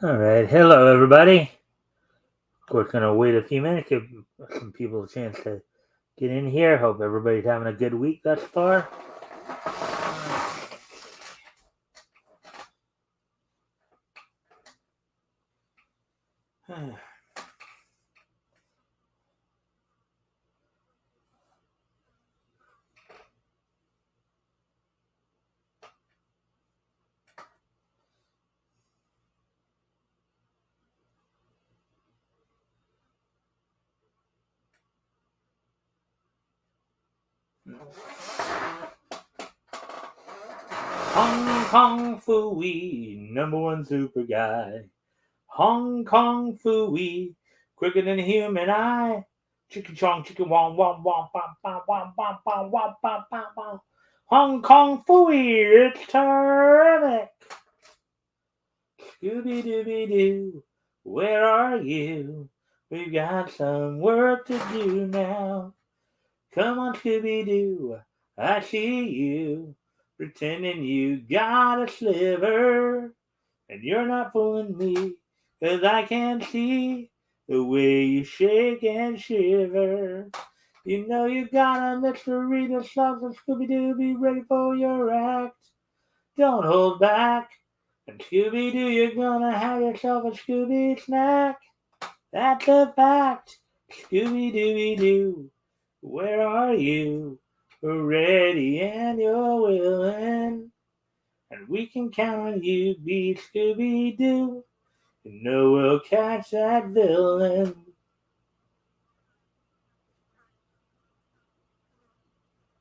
All right. Hello, everybody. Of course, going to wait a few minutes, give some people a chance to get in here. Hope everybody's having a good week thus far. Hong Kong Fooey, number one super guy. Hong Kong Fooey, quicker than a human eye. Chicken chong, chicken wong, wong, wong, bam, bam, wong, bam, bam, wong, bam, bam, bam. Hong Kong Fooey, it's terrific. Scooby Dooby Doo, where are you? We've got some work to do now. Come on, Scooby Doo, I see you, pretending you got a sliver. And you're not fooling me, 'cause I can see the way you shake and shiver. You know you got a mystery to solve, so Scooby Doo, be ready for your act. Don't hold back. And Scooby Doo, you're gonna have yourself a Scooby snack. That's a fact. Scooby Dooby Doo, where are you? We're ready and you're willing. And we can count on you, be Scooby Doo. You know we'll catch that villain.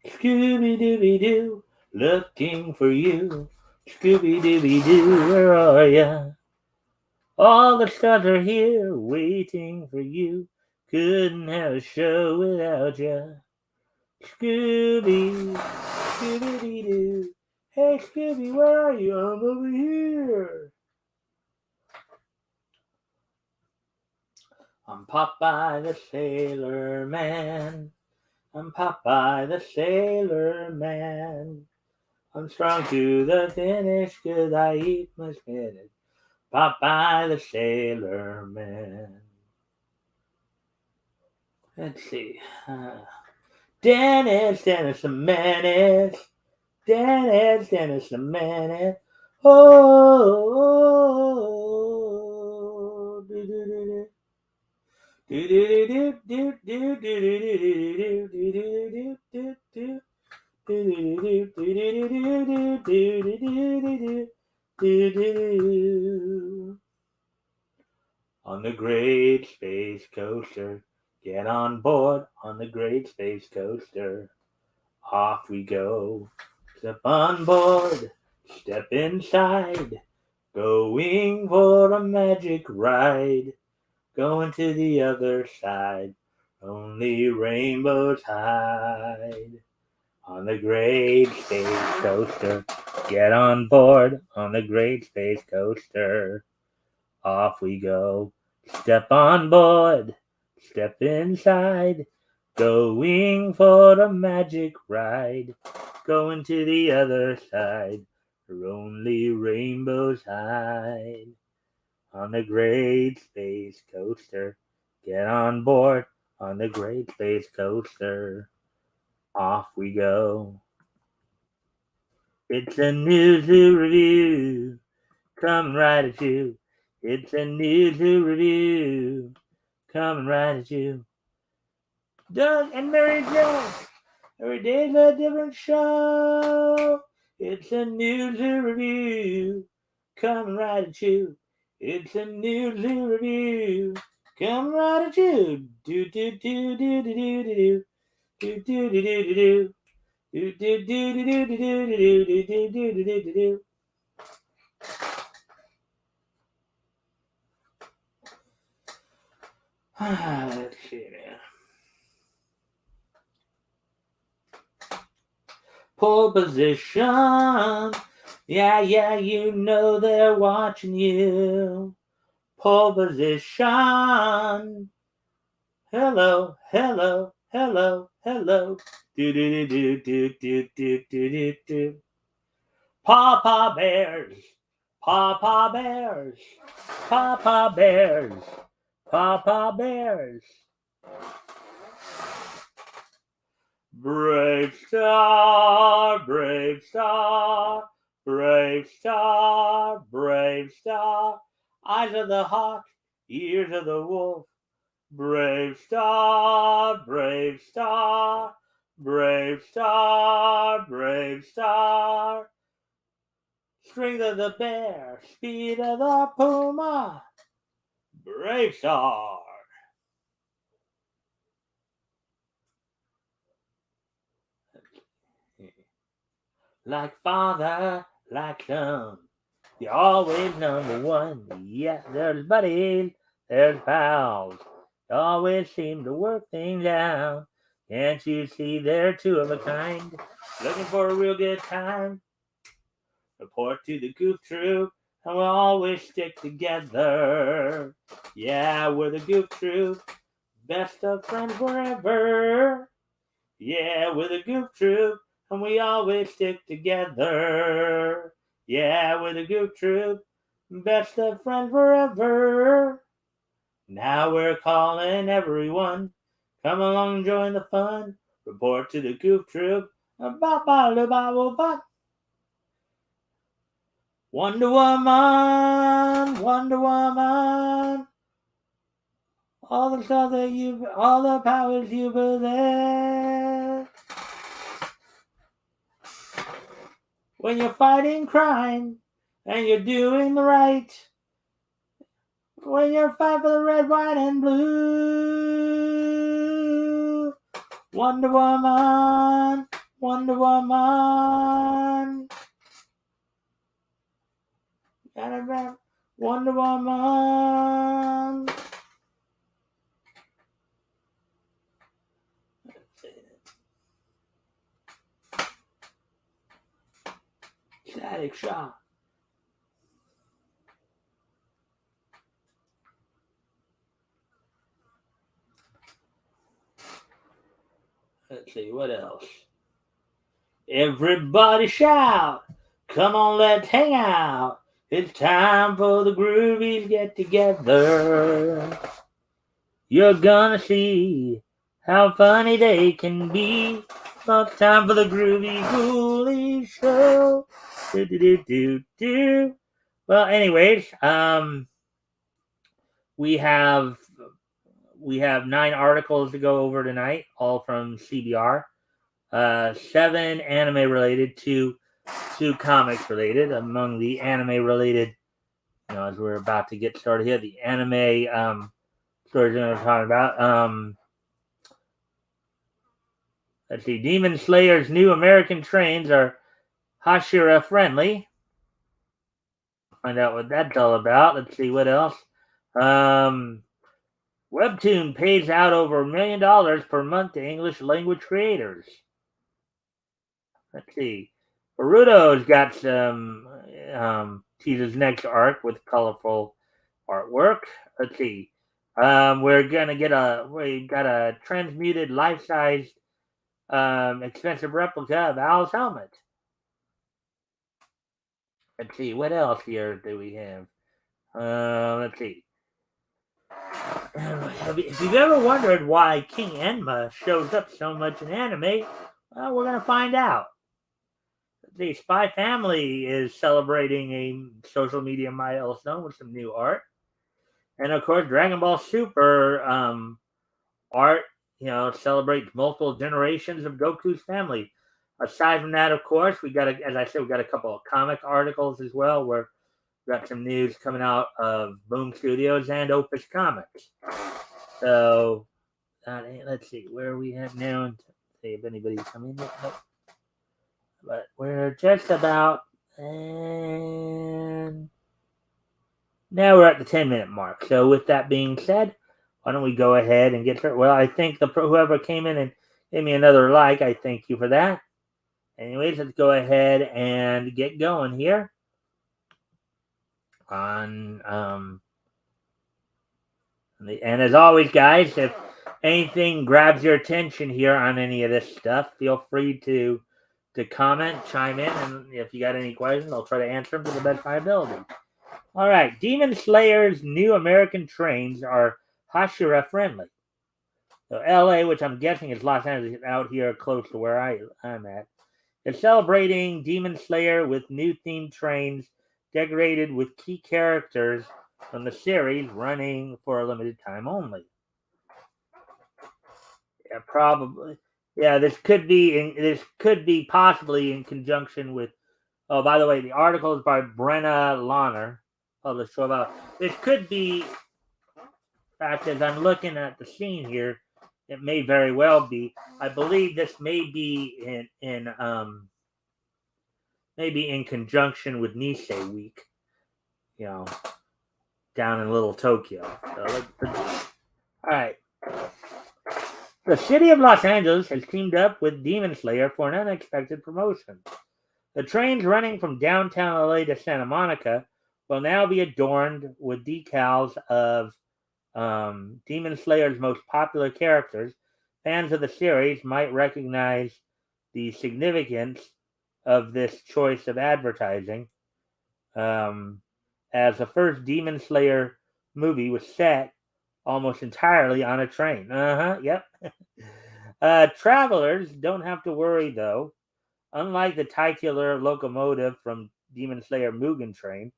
Scooby Dooby Doo, looking for you. Scooby Dooby Doo, where are ya? All the stars are here waiting for you. Couldn't have a show without ya. Scooby, Scooby Doo. Hey Scooby, where are you? I'm over here. I'm Popeye the Sailor Man. I'm Popeye the Sailor Man. I'm strong to the finish 'cause I eat my spinach. Popeye the Sailor Man. Let's see. Dennis the Menace. Dennis the Menace. Oh, do do do do. Do do do do do do do do do do do do. On the great space coaster, get on board on the great space coaster. Off we go. Step on board, step inside. Going for a magic ride. Going to the other side. Only rainbows hide. On the great space coaster, get on board on the great space coaster. Off we go. Step on board, step inside. Going for a magic ride. Going to the other side, where only rainbows hide. On the great space coaster, get on board on the great space coaster. Off we go. It's a new zoo review, coming right at you. It's a new zoo review, coming right at you. Doug and Mary Jo, every day's a different show. It's a new zoo review, coming right at you. It's a new zoo review, coming right at you. Do do do do do do do do do do do do do. Do do do do do do do do do do do do do. Let's see now. Pole position. Yeah, you know they're watching you. Pole position. Hello, hello, hello, hello. Do do do do do do do do do. Papa Bears. Papa Bears. Papa Bears. Papa Bears. Brave star, brave star, brave star, brave star. Eyes of the hawk, ears of the wolf. Brave star, brave star, brave star, brave star. Strength of the bear, speed of the puma. Brave star. Like father, like son. You're always number one. Yeah, there's buddies, there's pals. You always seem to work things out. Can't you see they're two of a kind? Looking for a real good time? Report to the Goof Troop, and we'll always stick together. Yeah, we're the Goof Troop, best of friends forever. Yeah, we're the Goof Troop, and we always stick together. Yeah, we're the Goof Troop, best of friends forever. Now we're calling everyone. Come along and join the fun. Report to the Goof Troop. Wonder Woman, Wonder Woman. All the stuff that all the powers you possess. When you're fighting crime and you're doing the right. When you're fighting for the red, white, and blue. Wonder Woman, Wonder Woman. Wonder Woman. Static Shock. Let's see, what else? Everybody shout! Come on, let's hang out! It's time for the Groovies get together. You're gonna see how funny they can be. It's time for the Groovy Ghoulies show. Do. Well, anyways, we have 9 articles to go over tonight, all from CBR. 7 anime related, 2 comics related. Among the anime related, as we're about to get started here, the anime stories that we're talking about. Let's see. Demon Slayer's new American trains are Hashira friendly. Find out what that's all about. Let's see what else. Webtoon pays out over $1 million per month to English language creators. Let's see. Naruto's got some teases next arc with colorful artwork. Let's see. We've got a transmuted life-sized expensive replica of Al's helmet. Let's see. What else here do we have? Let's see. If you've ever wondered why King Enma shows up so much in anime, well, we're going to find out. The Spy Family is celebrating a social media milestone with some new art. And of course, Dragon Ball Super art, celebrates multiple generations of Goku's family. Aside from that, of course, as I said, we got a couple of comic articles as well, where we got some news coming out of Boom Studios and Opus Comics. So, let's see, where are we at now? See if anybody's come in yet. Nope. But we're just about, and now we're at the 10-minute mark. So with that being said, why don't we go ahead and get started? Well, I think whoever came in and gave me another like, I thank you for that. Anyways, let's go ahead and get going here on and as always, guys, if anything grabs your attention here on any of this stuff, feel free to comment, chime in, and if you got any questions, I'll try to answer them to the best of my ability. All right, Demon Slayer's new American trains are Hashira friendly. So LA, which I'm guessing is Los Angeles, out here close to where I'm at, is celebrating Demon Slayer with new themed trains decorated with key characters from the series running for a limited time only. Yeah, probably. Yeah, this could be possibly in conjunction with. Oh, by the way, the article is by Brenna Lahner, published about. This could be. In fact, as I'm looking at the scene here, it may very well be. I believe this may be maybe in conjunction with Nisei Week. You know, down in Little Tokyo. So all right. The city of Los Angeles has teamed up with Demon Slayer for an unexpected promotion. The trains running from downtown LA to Santa Monica will now be adorned with decals of Demon Slayer's most popular characters. Fans of the series might recognize the significance of this choice of advertising, as the first Demon Slayer movie was set almost entirely on a train. Yep. Travelers don't have to worry, though. Unlike the titular locomotive from Demon Slayer Mugen Train,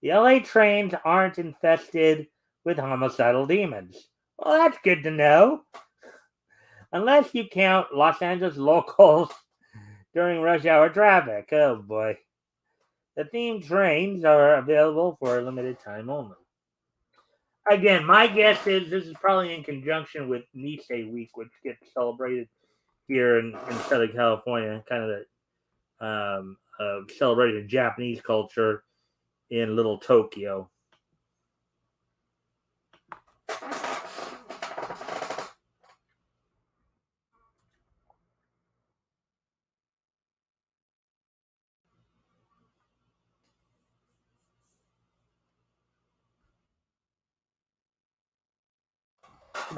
the LA trains aren't infested with homicidal demons. Well, that's good to know. Unless you count Los Angeles locals during rush hour traffic. Oh boy. The themed trains are available for a limited time only. Again, my guess is this is probably in conjunction with Nisei Week, which gets celebrated here in Southern California, kind of celebrating Japanese culture in Little Tokyo.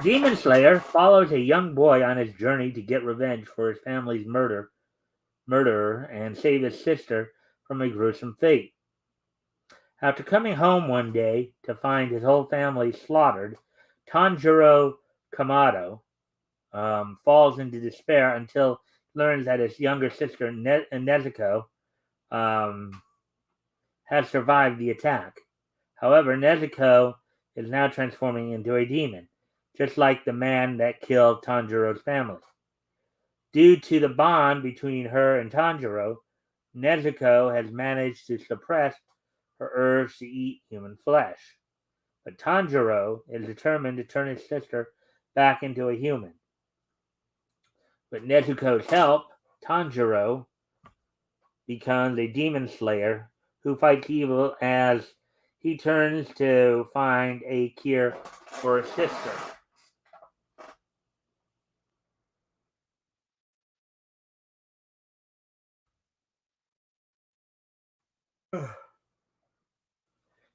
Demon Slayer follows a young boy on his journey to get revenge for his family's murderer and save his sister from a gruesome fate. After coming home one day to find his whole family slaughtered, Tanjiro Kamado falls into despair until he learns that his younger sister Nezuko um, has survived the attack. However, Nezuko is now transforming into a demon, just like the man that killed Tanjiro's family. Due to the bond between her and Tanjiro, Nezuko has managed to suppress her urge to eat human flesh. But Tanjiro is determined to turn his sister back into a human. With Nezuko's help, Tanjiro becomes a demon slayer who fights evil as he turns to find a cure for his sister.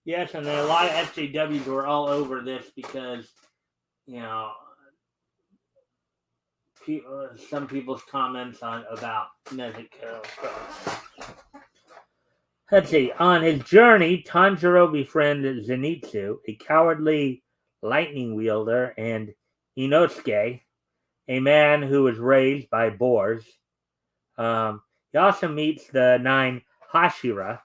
Yes, and a lot of SJWs were all over this because, you know, some people's comments on about Nezuko. Let's see. On his journey, Tanjiro befriended Zenitsu, a cowardly lightning wielder, and Inosuke, a man who was raised by boars. He also meets the 9 Hashira,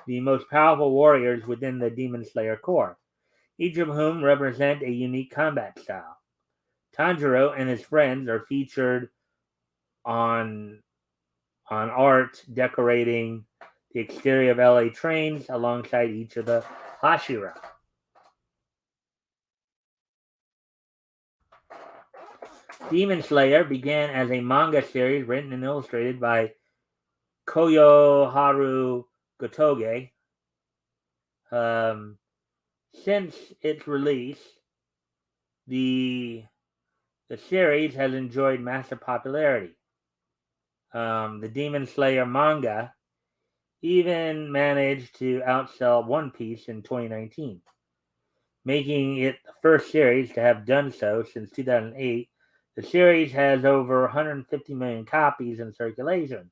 the most powerful warriors within the Demon Slayer Corps, each of whom represent a unique combat style. Tanjiro and his friends are featured on art decorating the exterior of LA trains alongside each of the Hashira. Demon Slayer began as a manga series written and illustrated by Koyoharu Gotoge. Since its release, the series has enjoyed massive popularity. The Demon Slayer manga even managed to outsell One Piece in 2019, making it the first series to have done so since 2008. The series has over 150 million copies in circulation.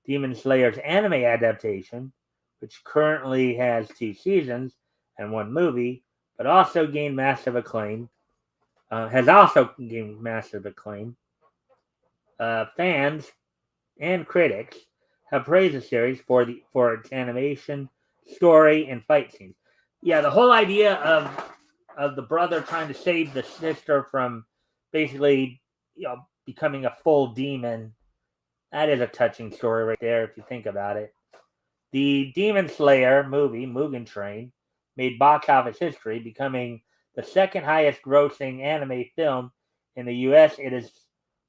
Demon Slayer's anime adaptation, which currently has 2 seasons and 1 movie, but also gained massive acclaim. Has also gained massive acclaim. Fans and critics have praised the series for its animation, story, and fight scenes. Yeah, the whole idea of the brother trying to save the sister from basically, becoming a full demon. That is a touching story right there, if you think about it. The Demon Slayer movie, Mugen Train, made box office history, becoming the second highest grossing anime film in the US. It is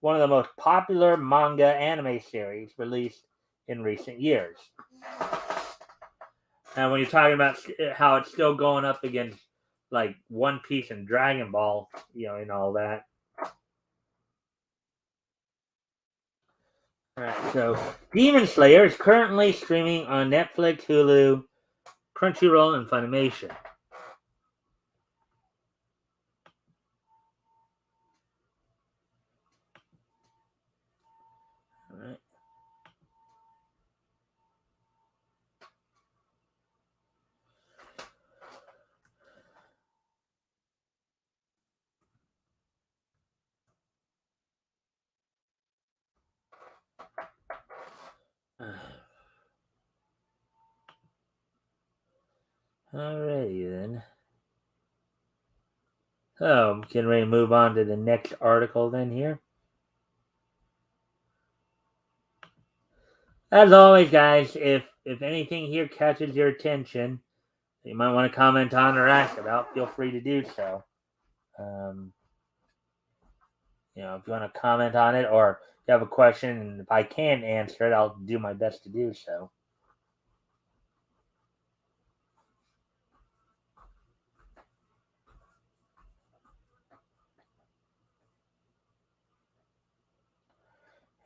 one of the most popular manga anime series released in recent years. And when you're talking about how it's still going up against like One Piece and Dragon Ball, and all that. Alright, so Demon Slayer is currently streaming on Netflix, Hulu, Crunchyroll, and Funimation. Alright. Alrighty then. So, I'm getting ready to move on to the next article then here. As always, guys, if anything here catches your attention, you might want to comment on or ask about, feel free to do so. If you want to comment on it or if you have a question, and if I can answer it, I'll do my best to do so.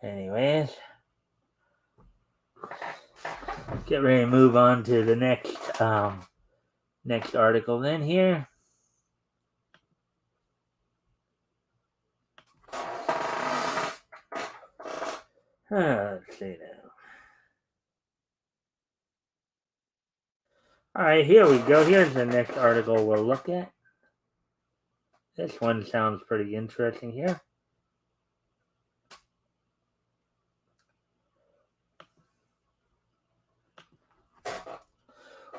Anyways, get ready to move on to the next article then here. Let's see now. Alright, here we go. Here's the next article we'll look at. This one sounds pretty interesting here.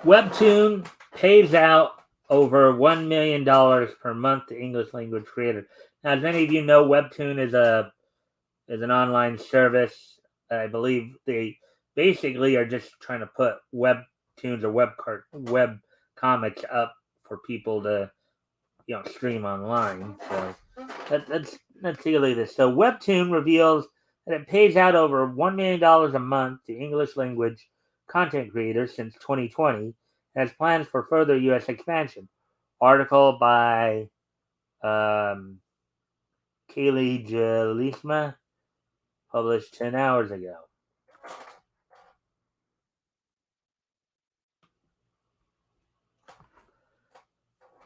Webtoon pays out over $1 million per month to English language creators. Now, as many of you know, Webtoon is an online service. I believe they basically are just trying to put webtoons or web comics up for people to stream online. So let's take a look at this. So Webtoon reveals that it pays out over $1 million a month to English language content creators since 2020 and has plans for further U.S. expansion. Article by Kaylee Jalisma, published 10 hours ago.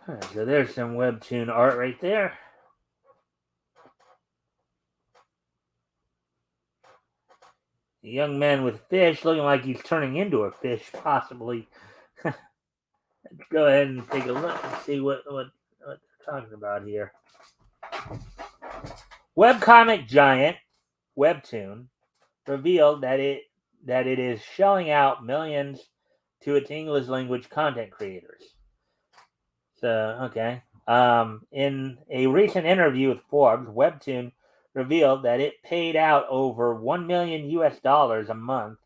Right, so there's some Webtoon art right there. A young man with fish, looking like he's turning into a fish, possibly. Let's go ahead and take a look and see what they're talking about here. Webcomic giant Webtoon revealed that it is shelling out millions to its English language content creators. So, okay. In a recent interview with Forbes, Webtoon revealed that it paid out over $1 million a month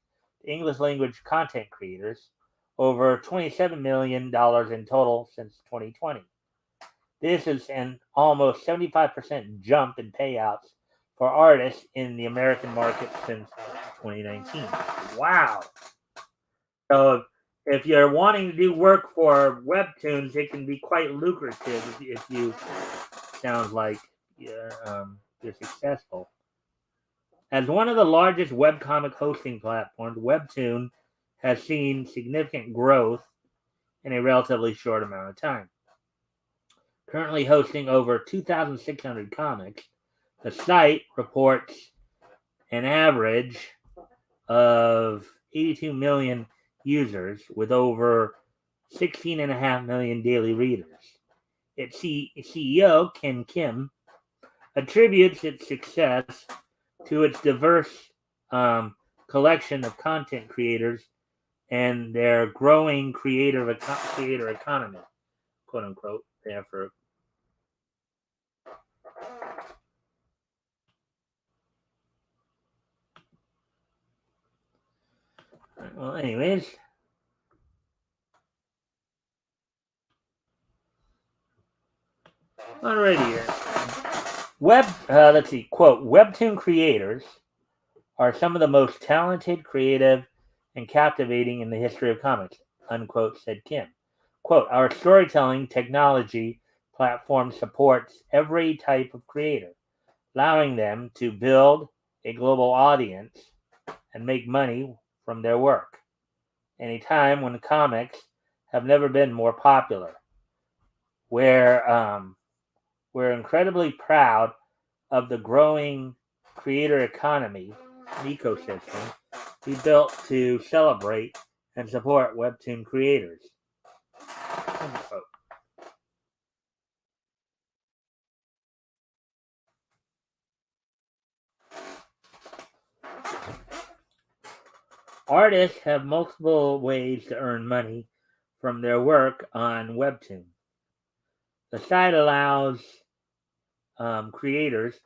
to English language content creators, over $27 million in total since 2020. This is an almost 75% jump in payouts for artists in the American market since 2019. Wow. So if you're wanting to do work for Webtoons, it can be quite lucrative if you sound like you're successful. As one of the largest webcomic hosting platforms, Webtoon has seen significant growth in a relatively short amount of time. Currently hosting over 2,600 comics, the site reports an average of 82 million users with over 16.5 million daily readers. Its CEO, Ken Kim, attributes its success to its diverse collection of content creators and their growing creator economy, quote unquote. Therefore, well, anyways, alrighty here. Let's see. Quote: Webtoon creators are some of the most talented, creative, and captivating in the history of comics. Unquote, said Kim. Quote: Our storytelling technology platform supports every type of creator, allowing them to build a global audience and make money from their work. In a time when comics have never been more popular, we're incredibly proud of the growing creator economy and ecosystem we built to celebrate and support Webtoon creators. Unquote. Artists have multiple ways to earn money from their work on Webtoon. The site allows creators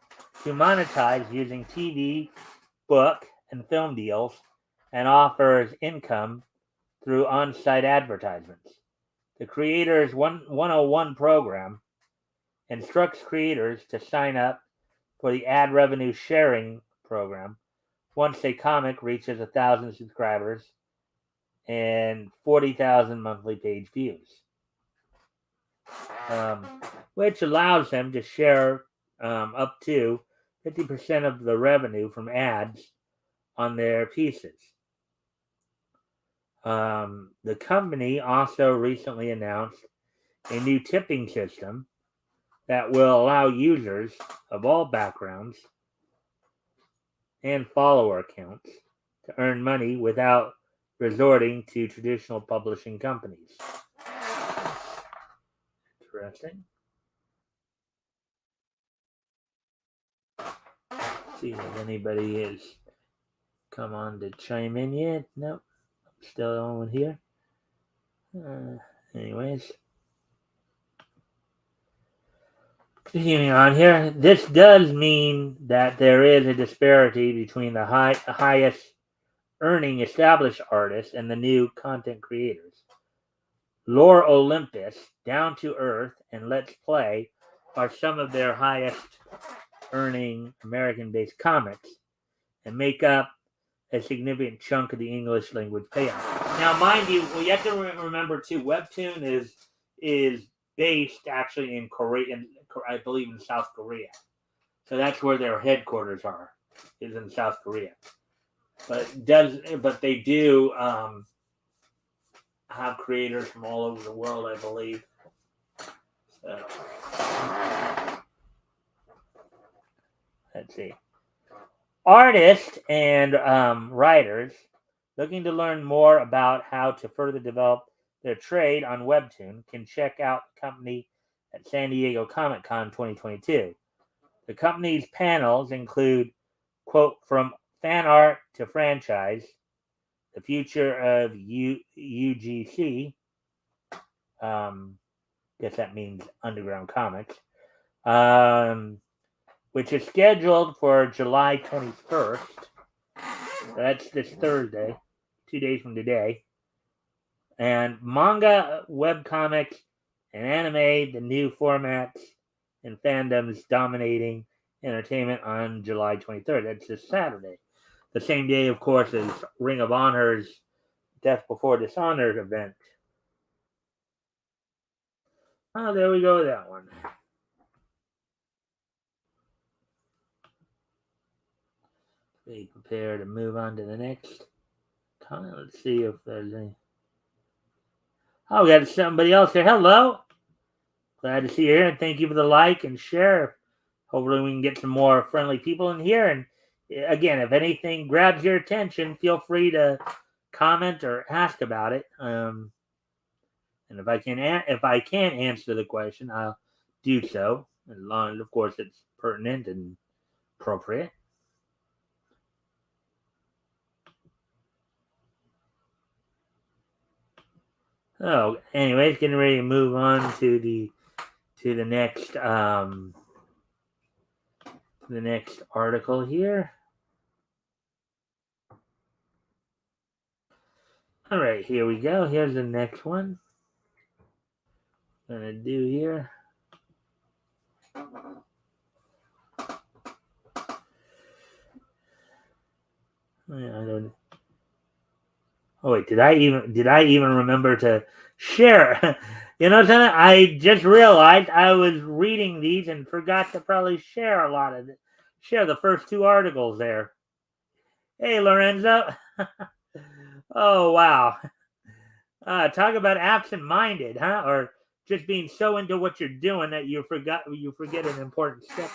to monetize using TV, book, and film deals and offers income through on-site advertisements. The Creators 101 program instructs creators to sign up for the ad revenue sharing program once a comic reaches 1,000 subscribers and 40,000 monthly page views, which allows them to share up to 50% of the revenue from ads on their pieces. The company also recently announced a new tipping system that will allow users of all backgrounds and follower accounts to earn money without resorting to traditional publishing companies. Interesting. Let's see if anybody has come on to chime in yet. Nope. I'm still on here. Anyways. Continuing on here, this does mean that there is a disparity between the highest earning established artists and the new content creators. Lore Olympus, Down to Earth, and Let's Play are some of their highest earning American-based comics and make up a significant chunk of the English language payout. Now, mind you, you have to remember too, Webtoon is based actually in Korea, I believe in South Korea. So that's where their headquarters are, is in South Korea. But they do have creators from all over the world, I believe. So let's see. Artists and writers looking to learn more about how to further develop their trade on Webtoon can check out the company at San Diego Comic-Con 2022. The company's panels include, quote, From Fan Art to Franchise, The Future of UGC, guess that means Underground Comics, which is scheduled for July 21st. That's this Thursday, 2 days from today. And manga, webcomics, and anime, the new formats and fandoms dominating entertainment on July 23rd. That's this Saturday. The same day, of course, as Ring of Honor's Death Before Dishonored event. Oh, there we go with that one. Be prepared to move on to the next comment. Let's see if there's any. Oh, we got somebody else here. Hello. Glad to see you here, and thank you for the like and share. Hopefully we can get some more friendly people in here. And again, if anything grabs your attention, feel free to comment or ask about it. And if I can answer the question, I'll do so, as long as, of course, it's pertinent and appropriate. Oh, anyways, getting ready to move on to the next article here. All right, here we go. Here's the next one. I'm gonna do here. I don't. Oh wait, did I even remember to share? You know something? I just realized I was reading these and forgot to probably share a lot of it. Share the first two articles there. Hey, Lorenzo. Oh wow. Talk about absent-minded, huh? Or just being so into what you're doing that you forget an important step.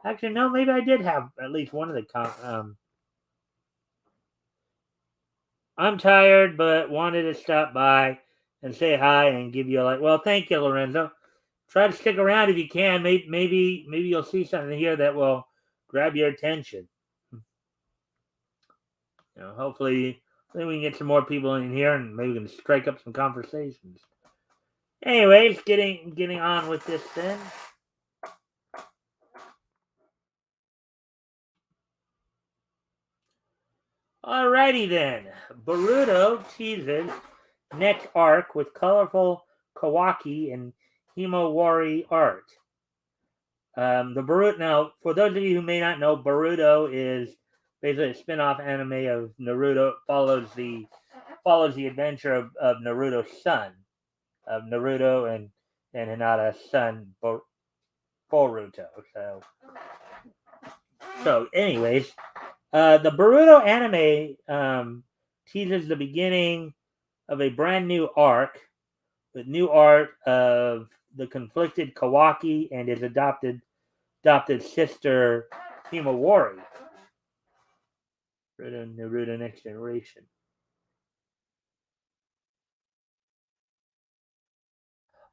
Actually, no, maybe I did have at least one of the I'm tired, but wanted to stop by and say hi and give you well, thank you, Lorenzo. Try to stick around if you can. Maybe you'll see something here that will grab your attention. Hopefully we can get some more people in here and maybe we can strike up some conversations. Anyways, getting on with this then. Alrighty then. Boruto teases next arc with colorful Kawaki and Himawari art. The Boruto. Now, for those of you who may not know, Boruto is basically a spin-off anime of Naruto. Follows the adventure of Naruto's son, of Naruto and Hinata's son, Boruto. Anyways, the Boruto anime teases the beginning of a brand new arc with new art of the conflicted Kawaki and his adopted sister Himawari. Naruto Next Generation.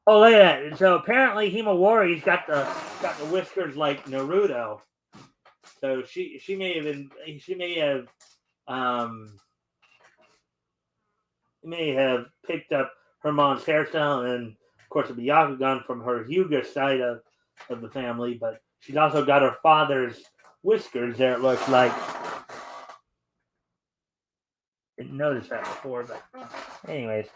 Oh, look at that! So apparently Himawari's got the whiskers like Naruto. So she may have picked up her mom's hairstyle and of course the Byakugan from her Hyuga side of the family, but she's also got her father's whiskers there, it looks like. Didn't notice that before, but anyways.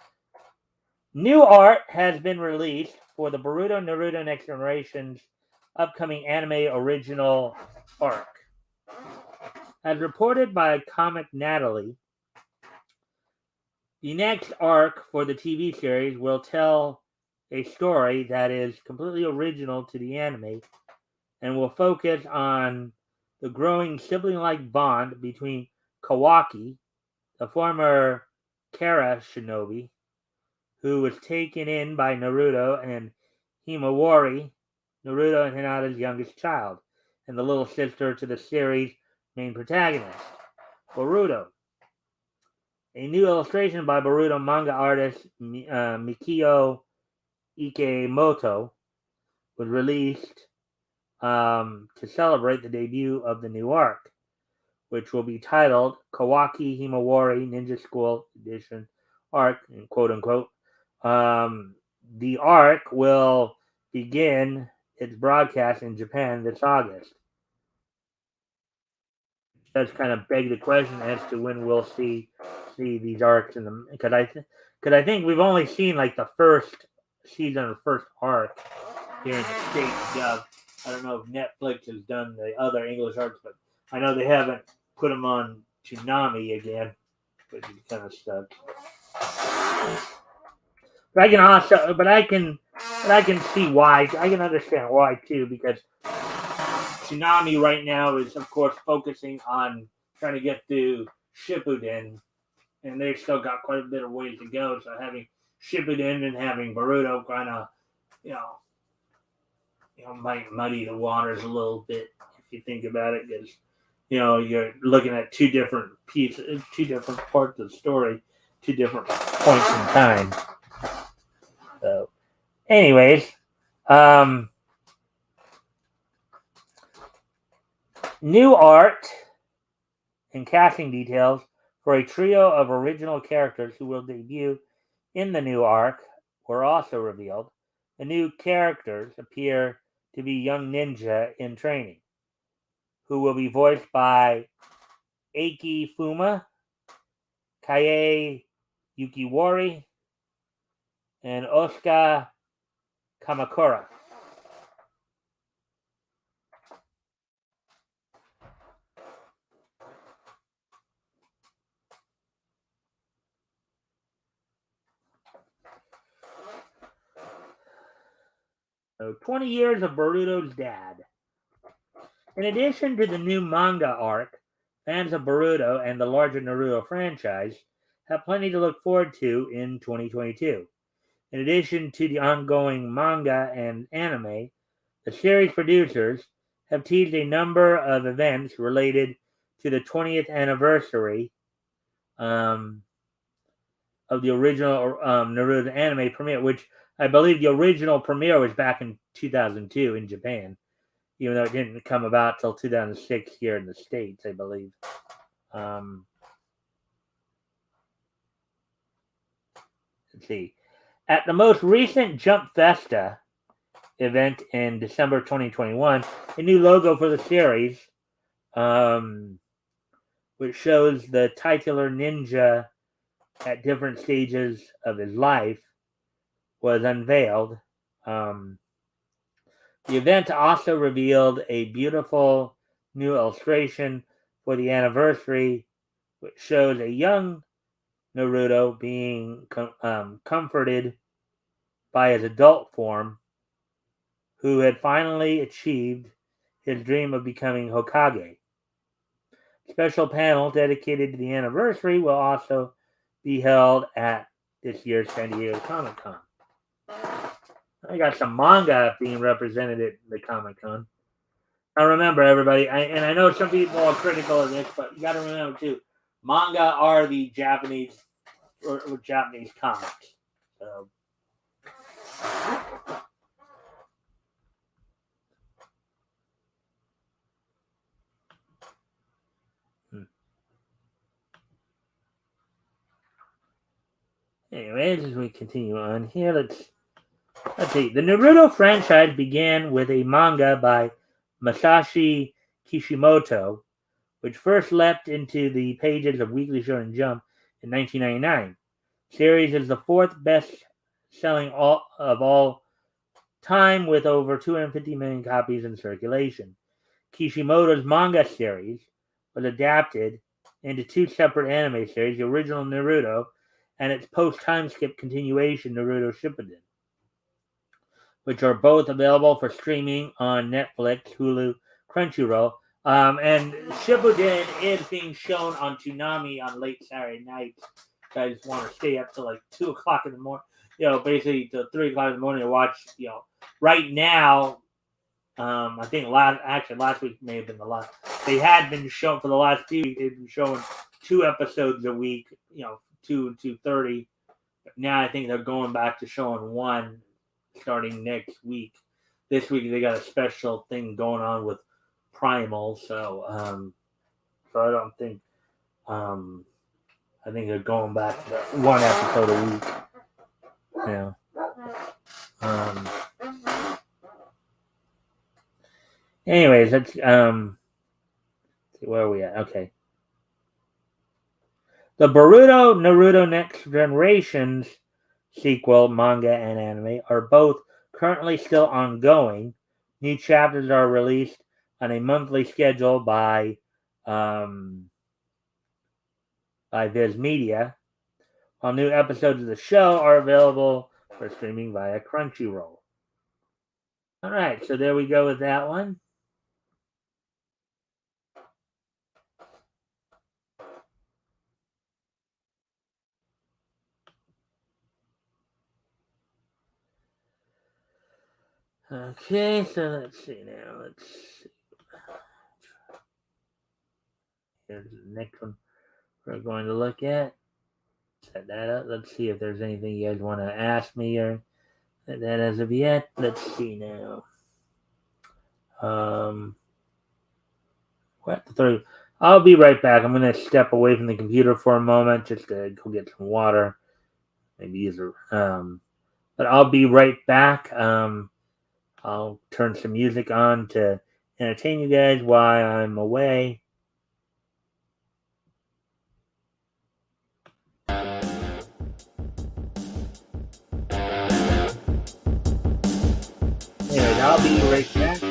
New art has been released for the Naruto Next Generation's upcoming anime original arc. As reported by Comic Natalie, the next arc for the TV series will tell a story that is completely original to the anime and will focus on the growing sibling-like bond between Kawaki, the former Kara shinobi, who was taken in by Naruto, and Himawari, Naruto and Hinata's youngest child, and the little sister to the series' main protagonist, Boruto. A new illustration by Boruto manga artist Mikio Ikemoto was released to celebrate the debut of the new arc, which will be titled Kawaki Himawari Ninja School Edition Arc, quote unquote. The arc will begin its broadcast in Japan this August. It does kind of beg the question as to when we'll see these arcs in the because I think we've only seen like the first season or first arc here in the States. I don't know if Netflix has done the other English arcs, but I know they haven't put them on Toonami again, which is kind of stuck. But I can see why. I can understand why too, because Toonami right now is, of course, focusing on trying to get through Shippuden, and they've still got quite a bit of ways to go. So having Shippuden and having Boruto kind of, might muddy the waters a little bit if you think about it, because you're looking at two different pieces, two different parts of the story, two different points in time. So, anyways, new art and casting details for a trio of original characters who will debut in the new arc were also revealed. The new characters appear to be young ninja in training, who will be voiced by Eiki Fuma, Kaie Yukiwari, and Osuka Kamakura. So 20 years of Boruto's dad. In addition to the new manga arc, fans of Boruto and the larger Naruto franchise have plenty to look forward to in 2022. In addition to the ongoing manga and anime, the series producers have teased a number of events related to the 20th anniversary of the original Naruto anime premiere, which I believe the original premiere was back in 2002 in Japan, even though it didn't come about till 2006 here in the States, I believe. Let's see. At the most recent Jump Festa event in December 2021, a new logo for the series, which shows the titular ninja at different stages of his life, was unveiled. The event also revealed a beautiful new illustration for the anniversary, which shows a young Naruto being comforted by his adult form, who had finally achieved his dream of becoming Hokage. Special panel dedicated to the anniversary will also be held at this year's San Diego Comic-Con. I got some manga being represented at the Comic-Con. Now remember, everybody, I know some people are critical of this, but you got to remember too, manga are the Japanese or Japanese comics. So. Anyways, as we continue on here, let's see. The Naruto franchise began with a manga by Masashi Kishimoto, which first leapt into the pages of Weekly Shonen Jump in 1999. The series is the fourth best-selling of all time, with over 250 million copies in circulation. Kishimoto's manga series was adapted into two separate anime series, the original Naruto and its post-time skip continuation, Naruto Shippuden, which are both available for streaming on Netflix, Hulu, Crunchyroll. And Shippuden is being shown on Toonami on late Saturday nights. So I just want to stay up till like 2 o'clock in the morning, basically till 3 o'clock in the morning to watch, right now. I think last week may have been the last. They had been shown for the last few weeks. They've been showing 2 episodes a week, 2 and 2:30. But now I think they're going back to showing 1 starting next week. This week they got a special thing going on with Primal, so I don't think I think they're going back to 1 episode a week. Yeah. Anyways, let's see, where are we at? Okay. The Naruto Next Generations sequel, manga and anime, are both currently still ongoing. New chapters are released on a monthly schedule by Viz Media, while new episodes of the show are available for streaming via Crunchyroll. All right, so there we go with that one. Okay, so let's see now. Here's the next one we're going to look at. Set that up. Let's see if there's anything you guys want to ask me or that as of yet. Let's see now. I'll be right back. I'm going to step away from the computer for a moment just to go get some water. Maybe use but I'll be right back. I'll turn some music on to entertain you guys while I'm away. Anyways, I'll be right back.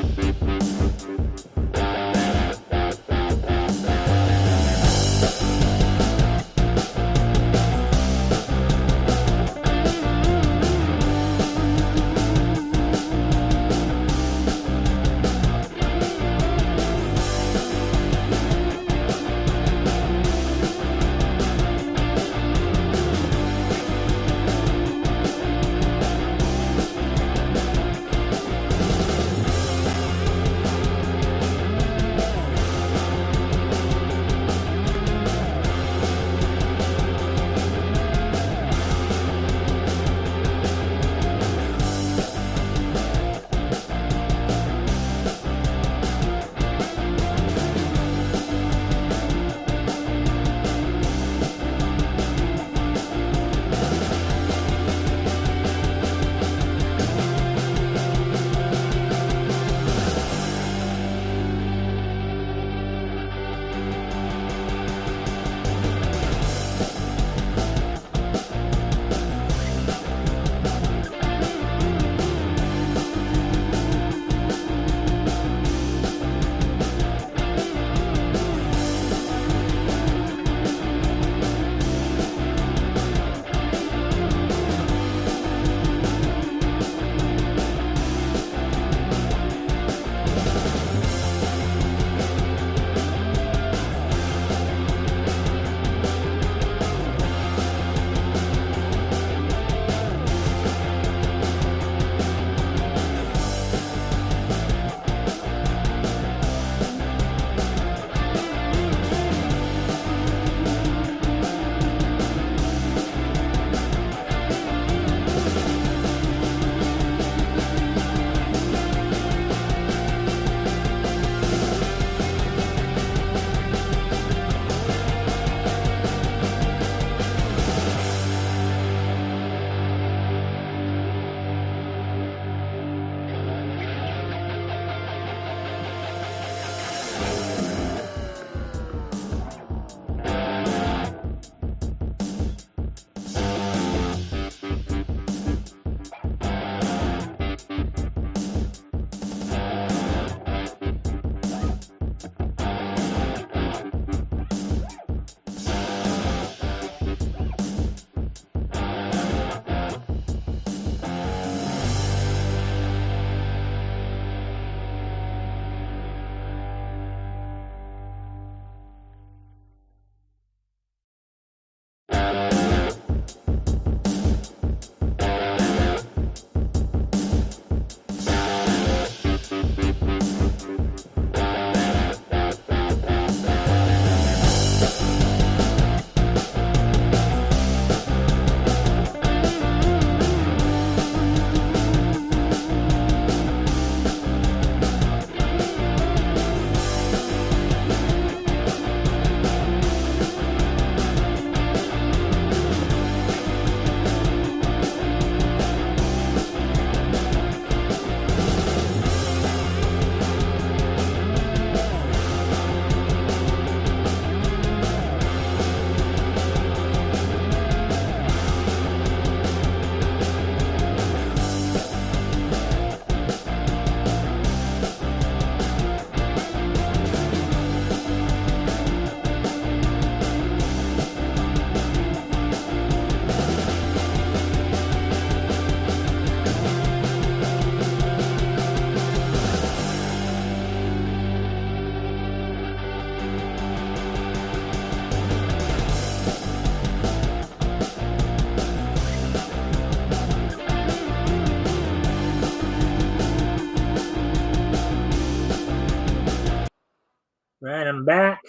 Right, I'm back.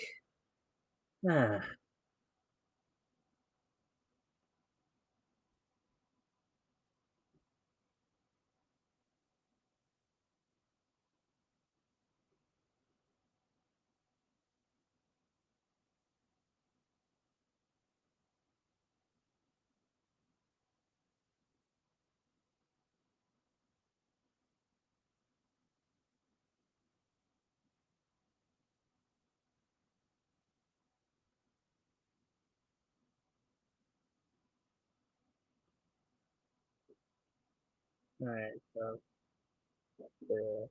Ah, all right, so the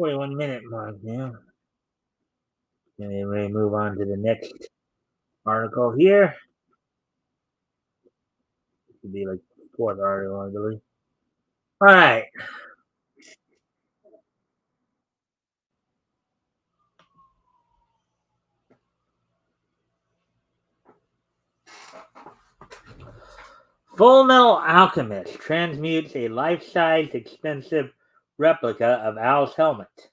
41-minute mark now. And then we move on to the next article here. It should be like the fourth article, I believe. All right. Full Metal Alchemist transmutes a life-size, expensive replica of Al's helmet.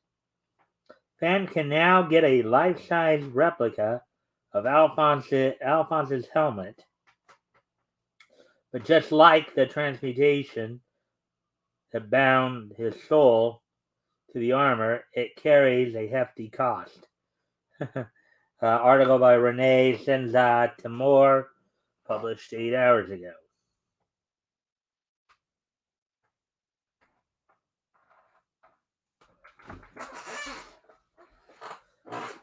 Fans can now get a life-size replica of Alphonse's helmet, but just like the transmutation that bound his soul to the armor, it carries a hefty cost. Article by Renee Senza Timur, published 8 hours ago.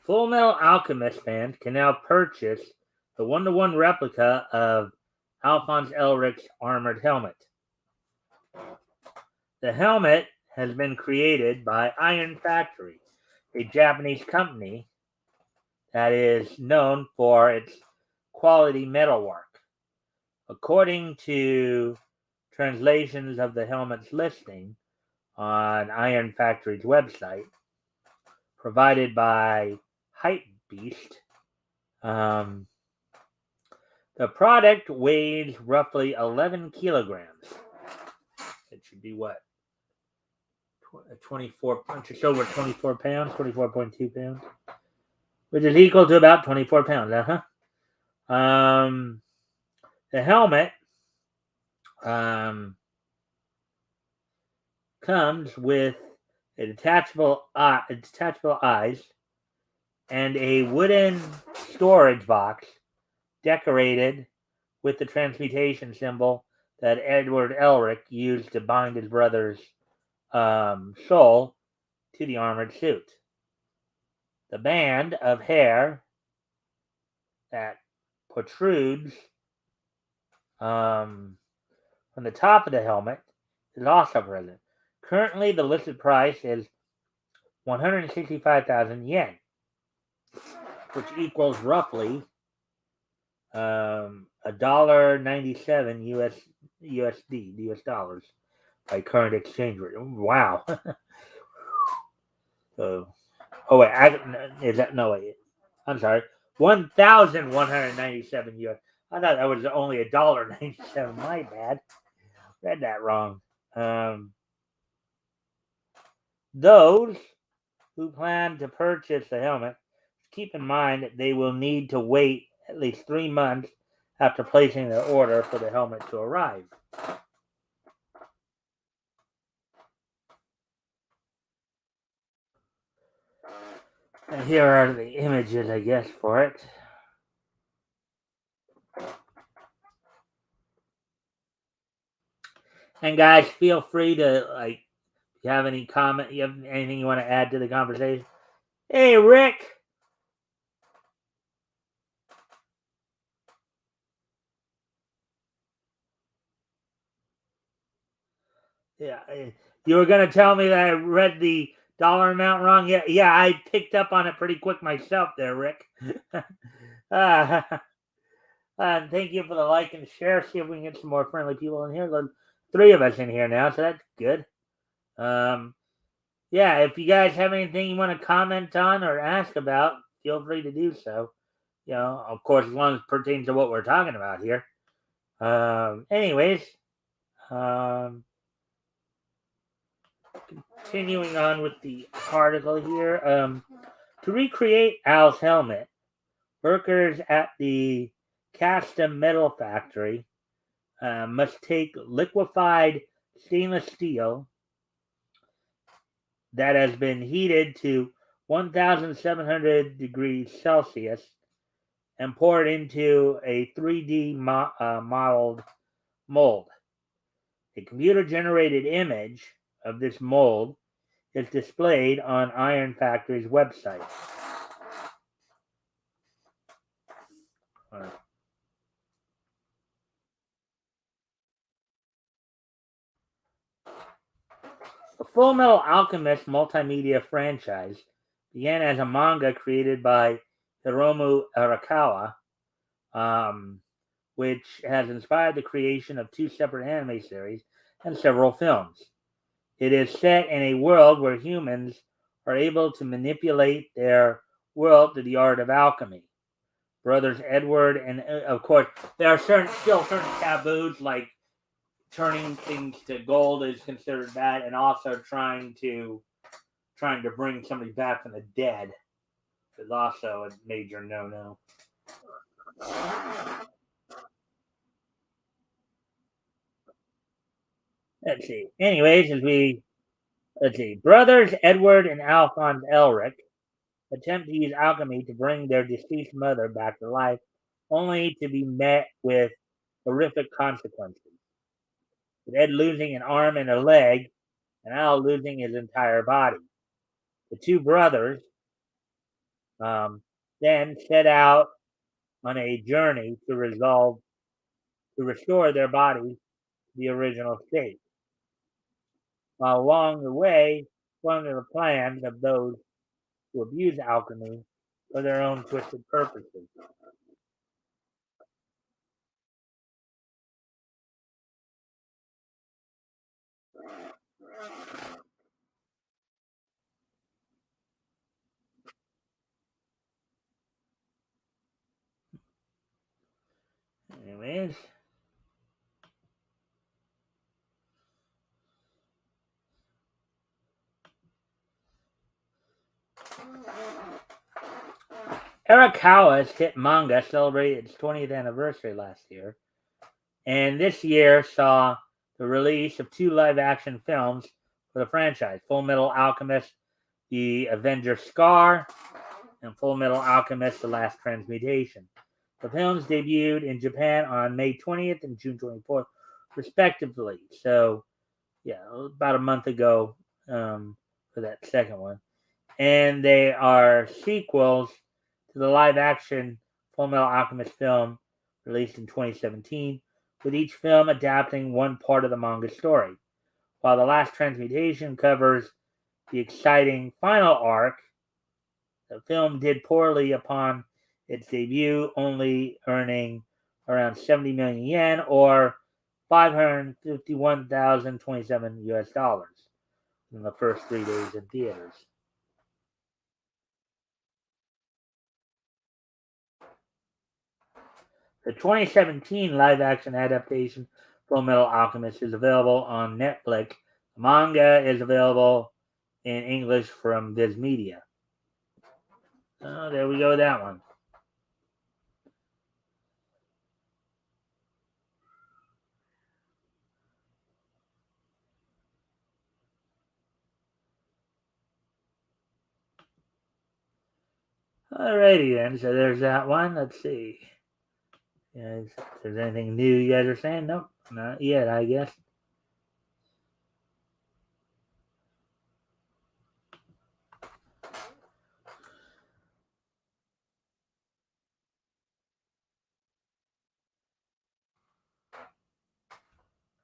Full Metal Alchemist fans can now purchase the 1-to-1 replica of Alphonse Elric's armored helmet. The helmet has been created by Iron Factory, a Japanese company that is known for its quality metalwork. According to translations of the helmet's listing on Iron Factory's website, provided by Hypebeast, the product weighs roughly 11 kilograms. It should be what? 24, just over 24 pounds, 24.2 pounds, which is equal to about 24 pounds. The helmet comes with a detachable eyes and a wooden storage box decorated with the transmutation symbol that Edward Elric used to bind his brother's soul to the armored suit. The band of hair that protrudes from the top of the helmet is also present. Currently, the listed price is 165,000 yen, which equals roughly $1.97 US dollars by current exchange rate. Wow. So, oh wait, is that no wait? I'm sorry, 1,197 US. I thought that was only $1.97. My bad. Read that wrong. Those who plan to purchase the helmet, keep in mind that they will need to wait at least 3 months after placing their order for the helmet to arrive. And here are the images, I guess, for it. And guys, feel free to, like, if you have any comment, you have anything you want to add to the conversation. Hey, Rick. Yeah, you were gonna tell me that I read the dollar amount wrong. Yeah, I picked up on it pretty quick myself, there, Rick. And thank you for the like and share. See if we can get some more friendly people in here. There's 3 of us in here now, so that's good. Yeah, if you guys have anything you want to comment on or ask about, feel free to do so. You know, of course, as long as it pertains to what we're talking about here. Anyways, continuing on with the article here. To recreate Al's helmet, Workers at the custom metal factory must take liquefied stainless steel that has been heated to 1,700 degrees Celsius and pour it into a 3D modeled mold. A computer-generated image of this mold is displayed on Iron Factory's website. The Full Metal Alchemist multimedia franchise began as a manga created by Hiromu Arakawa, which has inspired the creation of 2 separate anime series and several films. It is set in a world where humans are able to manipulate their world through the art of alchemy. Brothers Edward and, of course, there are still certain taboos, like turning things to gold is considered bad, and also trying to bring somebody back from the dead is also a major no-no. Let's see. Anyways, let's see. Brothers Edward and Alphonse Elric attempt to use alchemy to bring their deceased mother back to life, only to be met with horrific consequences. With Ed losing an arm and a leg, and Al losing his entire body. The 2 brothers then set out on a journey to restore their bodies to the original state, while along the way forming the plans of those who abuse alchemy for their own twisted purposes. Anyways, Arakawa's hit manga celebrated its 20th anniversary last year, and this year saw the release of 2 live-action films for the franchise: Full Metal Alchemist, The Avenger Scar, and Full Metal Alchemist, The Last Transmutation. The films debuted in Japan on May 20th and June 24th, respectively. So, yeah, about a month ago for that second one. And they are sequels to the live-action Full Metal Alchemist film released in 2017, with each film adapting one part of the manga story. While The Last Transmutation covers the exciting final arc, the film did poorly upon its debut, only earning around 70 million yen or 551,027 US dollars in the first 3 days in theaters. The 2017 live-action adaptation Full Metal Alchemist is available on Netflix. The manga is available in English from Viz Media. Oh, there we go with that one. Alrighty then, so there's that one. Let's see. If there's anything new you guys are saying? Nope, not yet, I guess.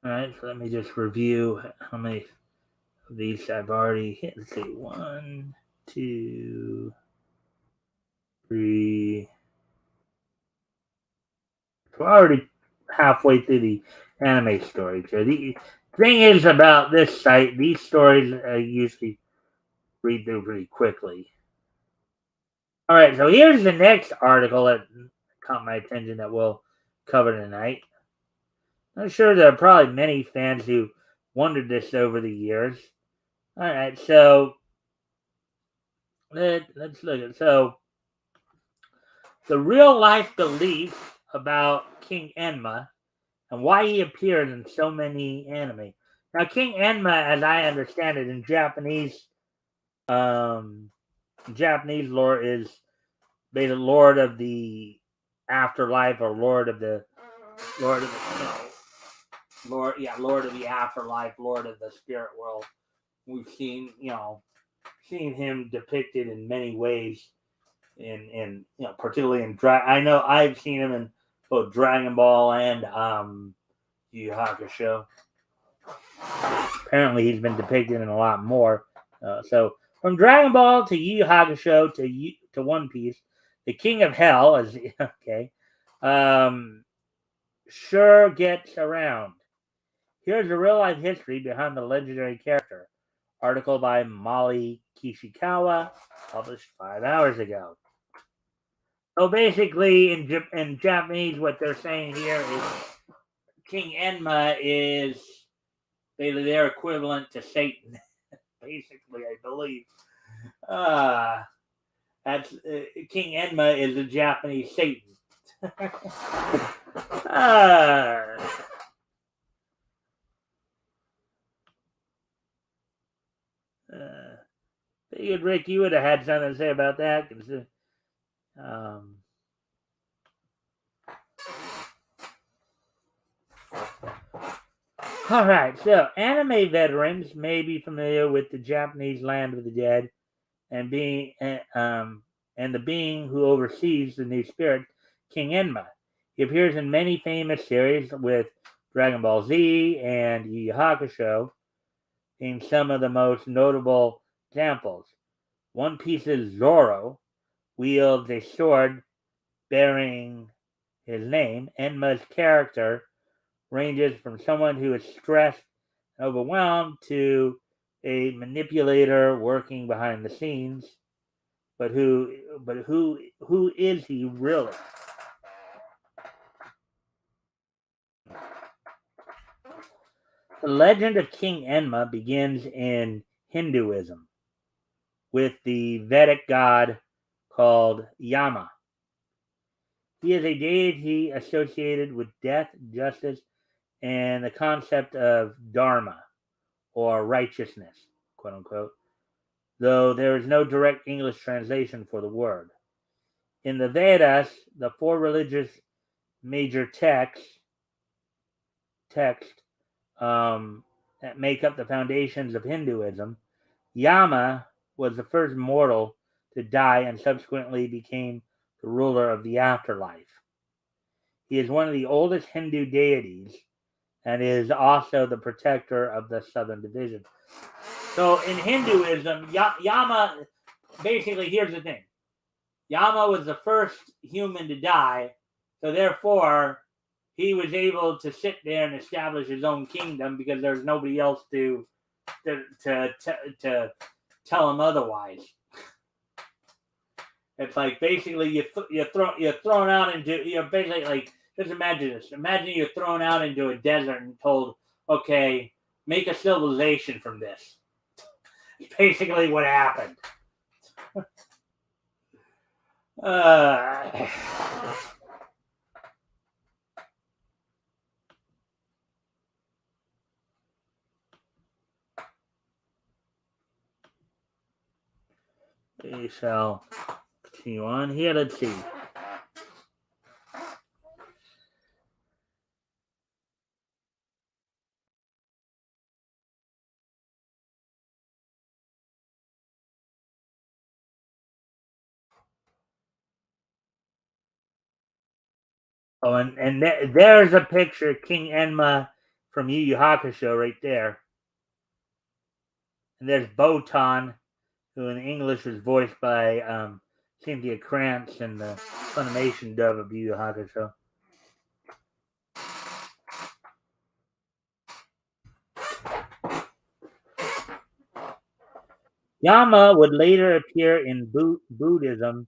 Alright, so let me just review how many of these I've already hit. Let's see. 1, 2, 3. We're already halfway through the anime stories. So the thing is about this site, these stories I usually read through pretty quickly. Alright, so here's the next article that caught my attention that we'll cover tonight. I'm sure there are probably many fans who wondered this over the years. Alright, so let's look at the real life beliefs about King Enma and why he appears in so many anime. Now, King Enma, as I understand it, in Japanese lore, is basically Lord of the Afterlife, or Lord of the Lord of the Afterlife, Lord of the Spirit World. We've seen him depicted in many ways, in particularly in I know I've seen him in both Dragon Ball and Yu Yu Hakusho. Apparently, he's been depicted in a lot more. So from Dragon Ball to Yu Yu Hakusho to One Piece, the King of Hell is okay. Sure gets around. Here's a real life history behind the legendary character. Article by Molly Kishikawa, published 5 hours ago. So basically, in Japanese, what they're saying here is King Enma is basically their equivalent to Satan. Basically, I believe. That's King Enma is a Japanese Satan. Figured, Rick, you would have had something to say about that. All right, so anime veterans may be familiar with the Japanese Land of the Dead and the being who oversees the new spirit, King Enma. He appears in many famous series with Dragon Ball Z and Yu Yu Hakusho being some of the most notable examples. One Piece's Zoro wields a sword bearing his name. Enma's character ranges from someone who is stressed and overwhelmed to a manipulator working behind the scenes. But who is he really? The legend of King Enma begins in Hinduism with the Vedic god called Yama. He is a deity associated with death, justice, and the concept of dharma, or righteousness, quote unquote, though there is no direct English translation for the word. In the Vedas, the 4 religious major texts that make up the foundations of Hinduism, Yama was the first mortal to die and subsequently became the ruler of the afterlife. He is one of the oldest Hindu deities and is also the protector of the Southern Division. So in Hinduism, Yama, basically, here's the thing. Yama was the first human to die, so therefore he was able to sit there and establish his own kingdom because there's nobody else to tell him otherwise. It's like basically you're thrown out into basically like, just imagine this. Imagine you're thrown out into a desert and told, okay, make a civilization from this. It's basically what happened. We shall continue on here. Let's see. Oh, and there's a picture of King Enma from Yu Yu Hakusho right there. And there's Botan, who in English was voiced by Cynthia Krantz in the Funimation dub of Yu Yu Hakusho. Yama would later appear in Buddhism,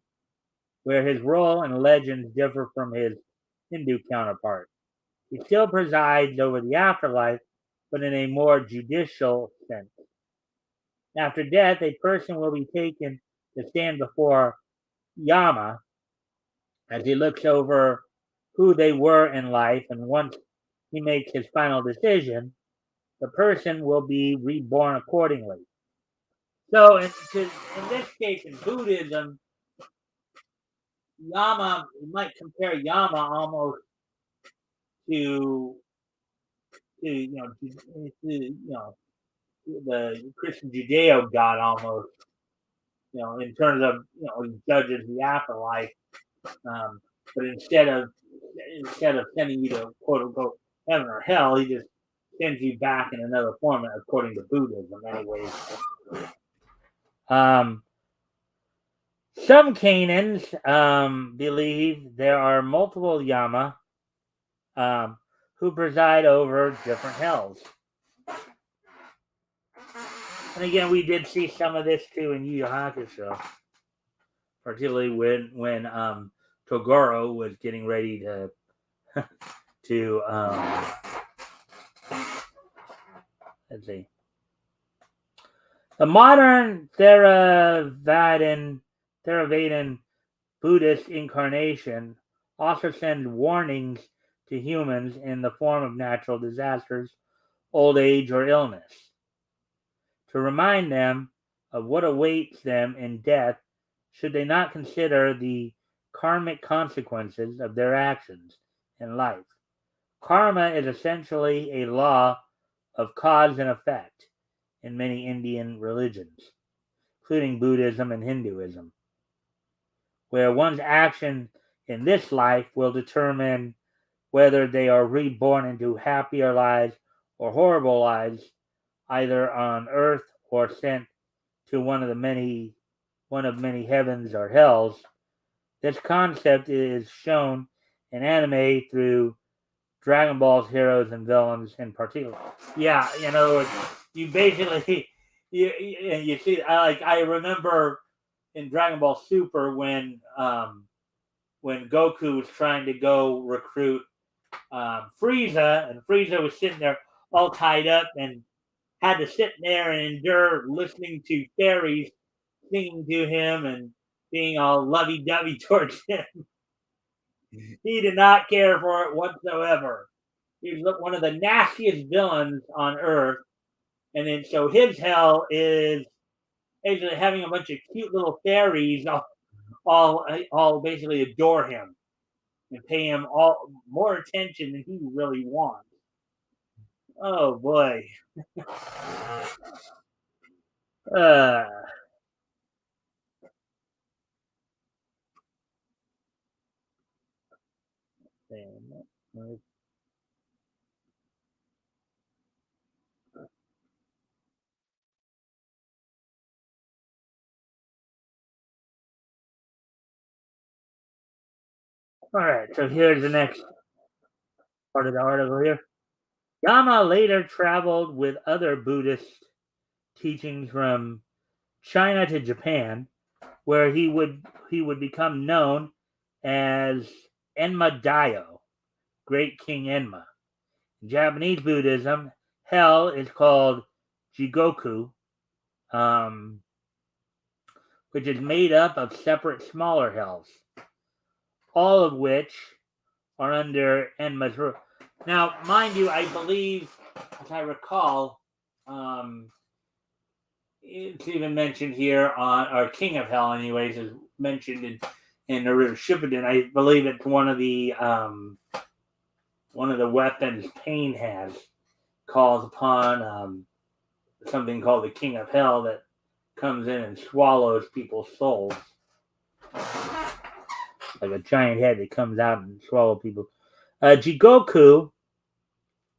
where his role and legends differ from his Hindu counterpart. He still presides over the afterlife, but in a more judicial sense. After death, a person will be taken to stand before Yama, as he looks over who they were in life, and once he makes his final decision, the person will be reborn accordingly. So, in this case, in Buddhism, Yama, you might compare Yama almost to the Christian Judeo God almost, in terms of he judges the afterlife, but instead of sending you to quote unquote heaven or hell, he just sends you back in another form according to Buddhism, anyways. Some Canaans believe there are multiple Yama who preside over different hells. And again, we did see some of this too in Yu Yu Hakusho, particularly when Toguro was getting ready to let's see. The modern Theravada Buddhist incarnation also sends warnings to humans in the form of natural disasters, old age, or illness, to remind them of what awaits them in death should they not consider the karmic consequences of their actions in life. Karma is essentially a law of cause and effect in many Indian religions, including Buddhism and Hinduism, where one's action in this life will determine whether they are reborn into happier lives or horrible lives, either on earth or sent to one of many heavens or hells. This concept is shown in anime through Dragon Ball's heroes and villains in particular. Yeah, in other words, you basically you see. I remember in Dragon Ball Super when Goku was trying to go recruit Frieza, and Frieza was sitting there all tied up and had to sit there and endure listening to fairies singing to him and being all lovey-dovey towards him. He did not care for it whatsoever. He was one of the nastiest villains on Earth, and then so his hell is basically having a bunch of cute little fairies all basically adore him and pay him all more attention than he really wants. Oh boy. Uh, all right, so here's the next part of the article here. Yama later traveled with other Buddhist teachings from China to Japan, where he would become known as Enma Daio, Great King Enma. In Japanese Buddhism, hell is called Jigoku, which is made up of separate smaller hells, all of which are under Enma's rule. Now, mind you, I believe, as I recall, it's even mentioned here on our King of Hell, anyways, is mentioned in Naruto Shippuden. I believe it's one of the weapons Pain has calls upon something called the King of Hell that comes in and swallows people's souls. Like a giant head that comes out and swallows people. Jigoku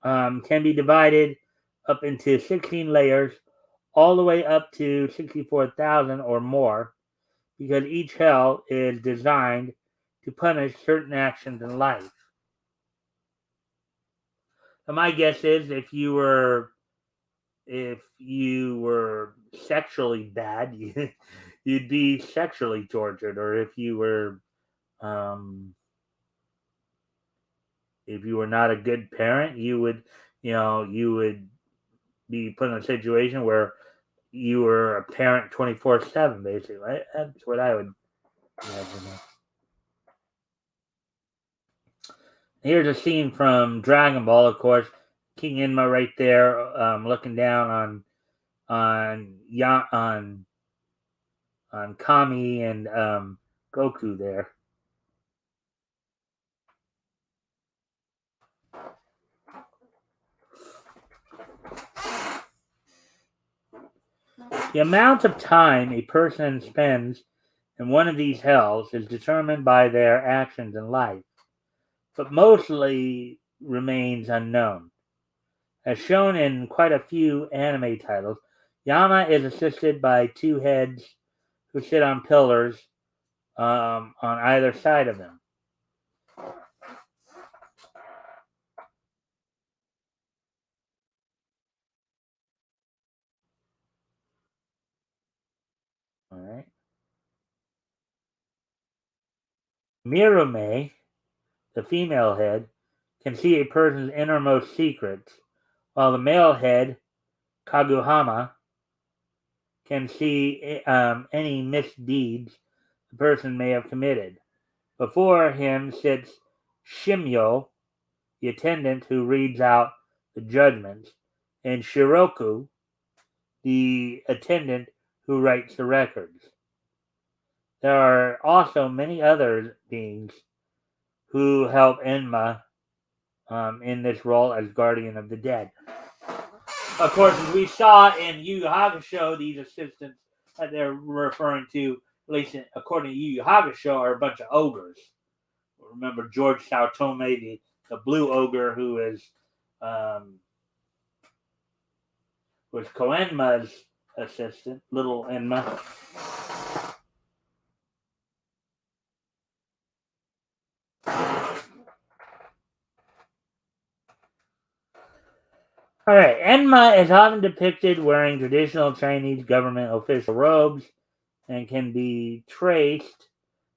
can be divided up into 16 layers, all the way up to 64,000 or more, because each hell is designed to punish certain actions in life. So my guess is if you were sexually bad, you'd be sexually tortured, or if you were not a good parent, you would be put in a situation where you were a parent 24/7, basically. Right? That's what I would imagine. Here's a scene from Dragon Ball, of course. King Enma right there, looking down on Kami and Goku there. The amount of time a person spends in one of these hells is determined by their actions in life, but mostly remains unknown. As shown in quite a few anime titles, Yama is assisted by two heads who sit on pillars on either side of him. All right. Mirume, the female head, can see a person's innermost secrets, while the male head, Kaguhama, can see any misdeeds the person may have committed. Before him sits Shimyo, the attendant who reads out the judgments, and Shiroku, the attendant who writes the records. There are also many other beings who help Enma in this role as guardian of the dead. Of course, as we saw in Yu Yu Hakusho, these assistants that they're referring to, at least according to Yu Yu Hakusho, are a bunch of ogres. Remember George Saotome, the blue ogre who is was Koenma's assistant, little Enma. Alright, Enma is often depicted wearing traditional Chinese government official robes and can be traced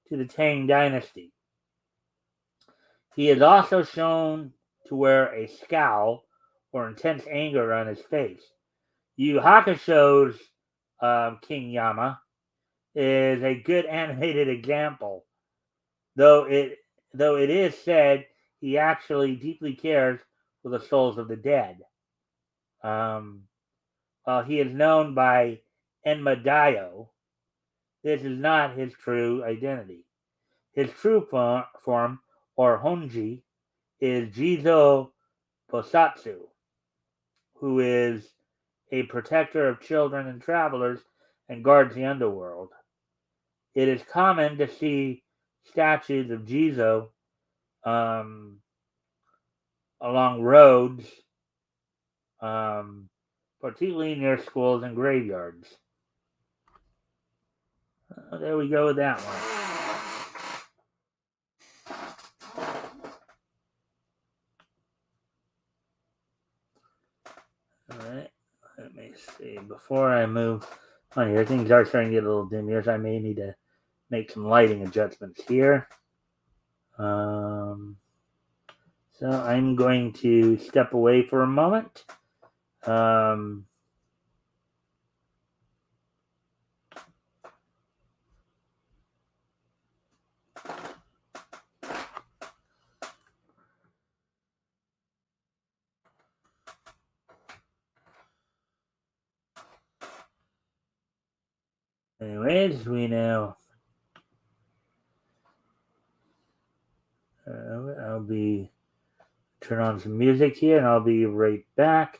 to the Tang Dynasty. He is also shown to wear a scowl or intense anger on his face. Yu Yu Hakusho's King Yama is a good animated example, though it is said he actually deeply cares for the souls of the dead. While he is known by Enma Daio, this is not his true identity. His true form, or Honji, is Jizo Bosatsu, who is a protector of children and travelers and guards the underworld. It is common to see statues of Jizo along roads, particularly near schools and graveyards. There we go with that one. All right, let me see. Before I move on here, things are starting to get a little dim here, so I may need to make some lighting adjustments here. So I'm going to step away for a moment. Anyways, we now I'll be turn on some music here, and I'll be right back.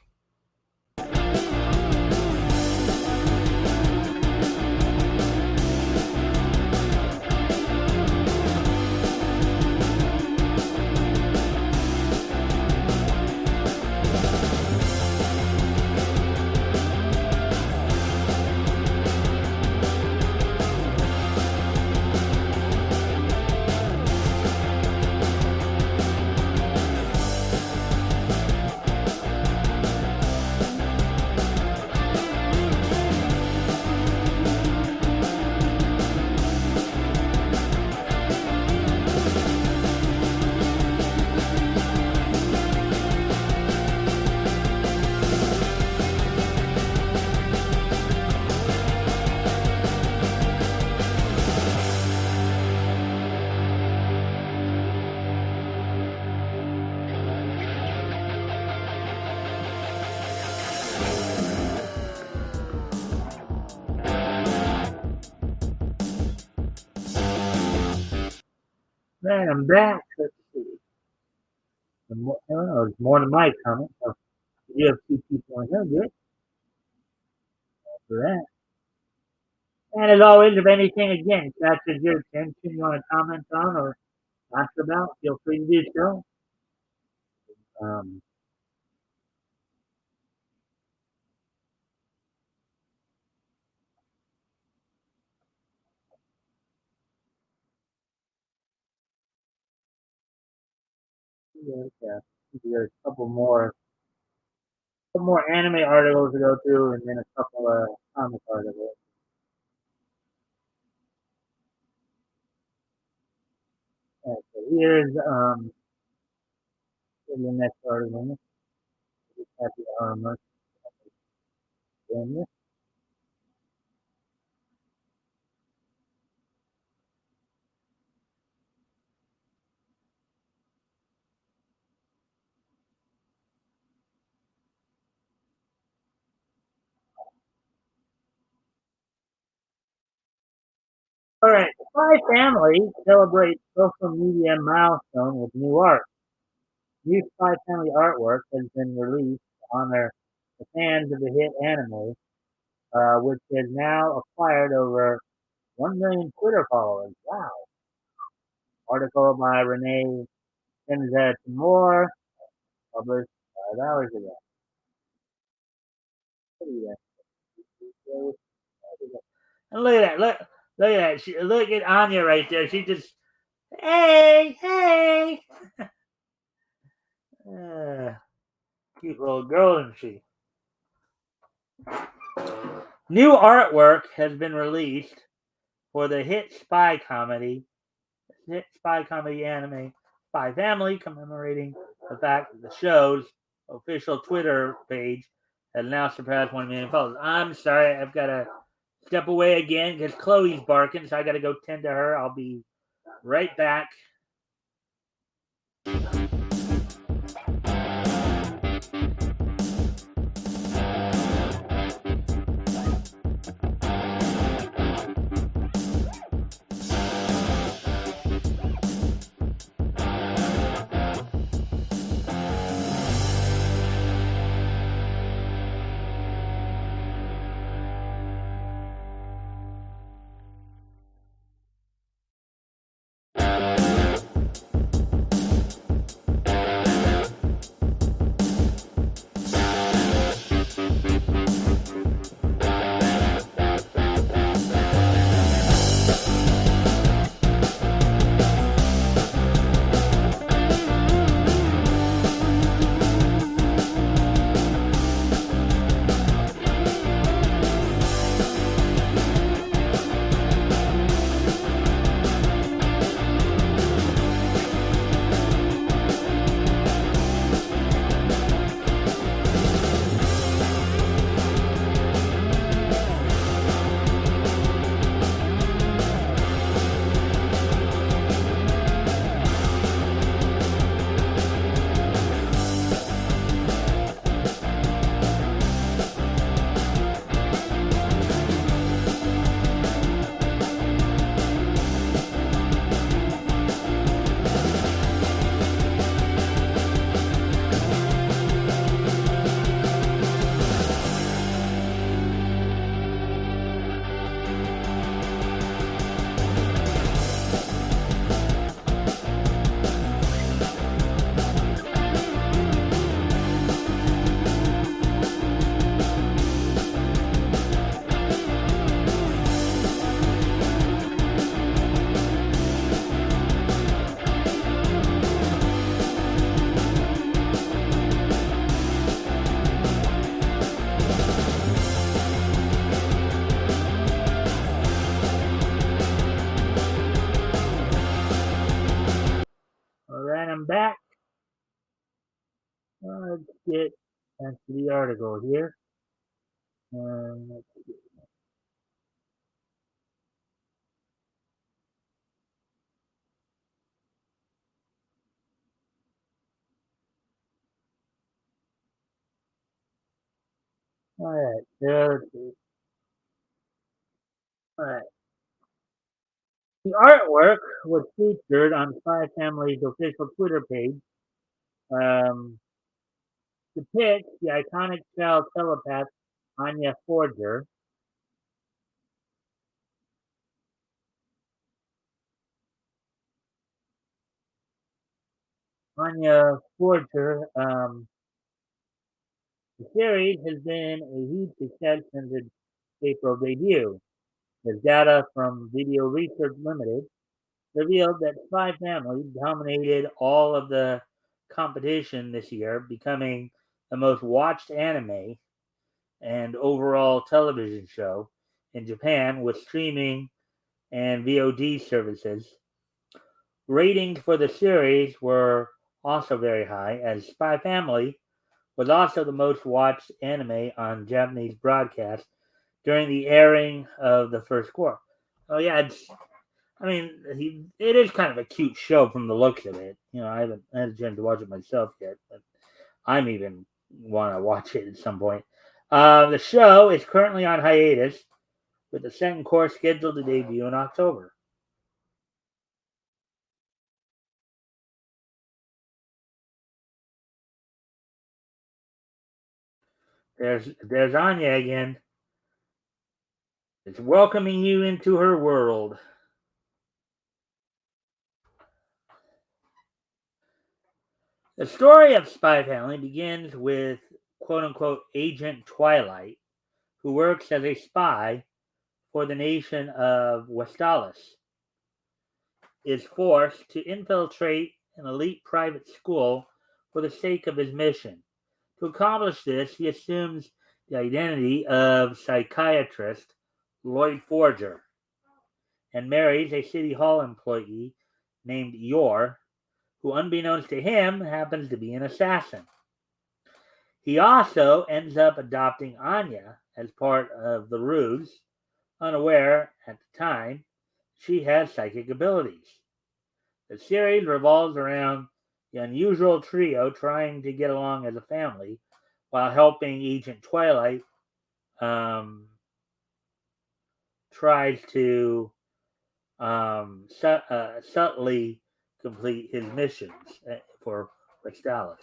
Man, I'm back. Let's see. I don't know, there's more than my comment. So UFC 2.0, for that. And as always, if anything again catches your attention you want to comment on or ask about, feel free to do so. Um, yeah, there's couple more anime articles to go through, and then a couple of comic articles. So here's the next article. Happy armor. All right, the Spy Family celebrates social media milestone with new art. New Spy Family artwork has been released to honor the fans of the hit anime, which has now acquired over 1 million Twitter followers. Wow. Article by Renee Timor, published 5 hours ago. And look at that. Look at that. Look at Anya right there. She just, hey, hey. Uh, cute little girl, isn't she? New artwork has been released for the hit spy comedy anime Spy Family, commemorating the fact that the show's official Twitter page has now surpassed 1 million followers. I'm sorry, I've got to step away again because Chloe's barking, so I got to go tend to her. I'll be right back. All right, I'm back. Let's get into the article here. All right, there. All right. The artwork was featured on Spy Family's official Twitter page. Um, depicts the iconic child telepath Anya Forger. Anya Forger, the series has been a huge success since its April debut. As data from Video Research Limited revealed that Spy Family dominated all of the competition this year, becoming the most watched anime and overall television show in Japan with streaming and VOD services. Ratings for the series were also very high, as Spy Family was also the most watched anime on Japanese broadcast during the airing of the first quarter. Oh yeah, it is kind of a cute show from the looks of it. I haven't had a chance to watch it myself yet, but I'm even want to watch it at some point. The show is currently on hiatus, with the second course scheduled to debut in October. There's Anya again. It's welcoming you into her world. The story of Spy Family begins with quote unquote Agent Twilight, who works as a spy for the nation of Westalis, is forced to infiltrate an elite private school for the sake of his mission. To accomplish this, he assumes the identity of psychiatrist Lloyd Forger and marries a City Hall employee named Yor, who, unbeknownst to him, happens to be an assassin. He also ends up adopting Anya as part of the ruse, unaware at the time she has psychic abilities. The series revolves around the unusual trio trying to get along as a family while helping Agent Twilight tries to subtly complete his missions for Vestalis.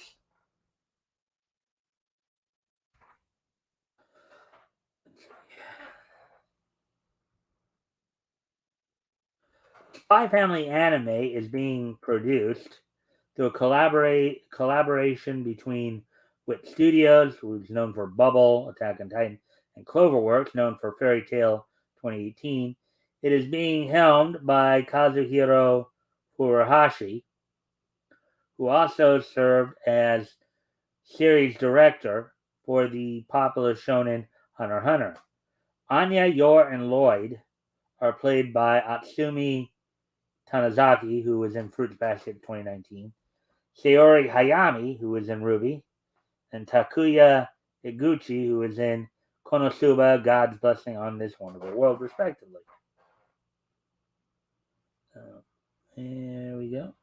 Spy Family Anime is being produced through a collaboration between Wit Studios, who's known for Bubble, Attack on Titan, and Cloverworks, known for Fairy Tail 2018. It is being helmed by Kazuhiro Furuhashi, who also served as series director for the popular shonen Hunter x Hunter. Anya, Yor, and Lloyd are played by Atsumi Tanizaki, who was in Fruits Basket 2019, Sayori Hayami, who was in Ruby, and Takuya Iguchi, who was in Konosuba, God's Blessing on This Wonderful World, respectively. So, there we go.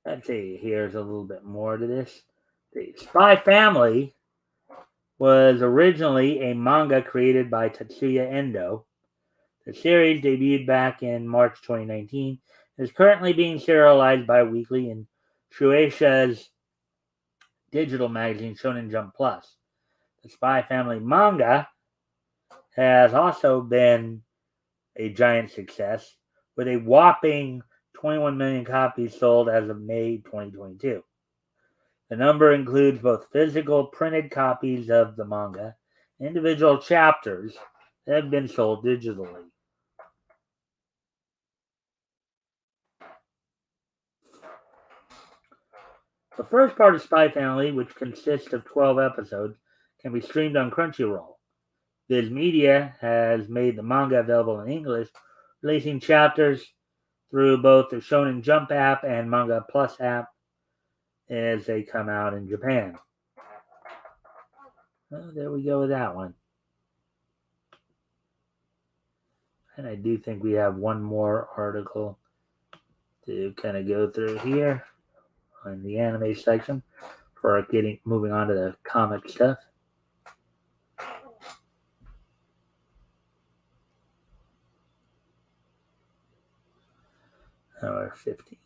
Let's see, here's a little bit more to this. The Spy Family was originally a manga created by Tatsuya Endo. The series debuted back in March 2019 and is currently being serialized bi-weekly in Shueisha's digital magazine Shonen Jump Plus. The Spy Family manga has also been a giant success, with a whopping 21 million copies sold as of May 2022. The number includes both physical printed copies of the manga and individual chapters that have been sold digitally. The first part of Spy Family, which consists of 12 episodes, can be streamed on Crunchyroll. Viz Media has made the manga available in English, releasing chapters through both the Shonen Jump app and Manga Plus app as they come out in Japan. Well, there we go with that one. And I do think we have one more article to kind of go through here on the anime section for moving on to the comic stuff. Or 15.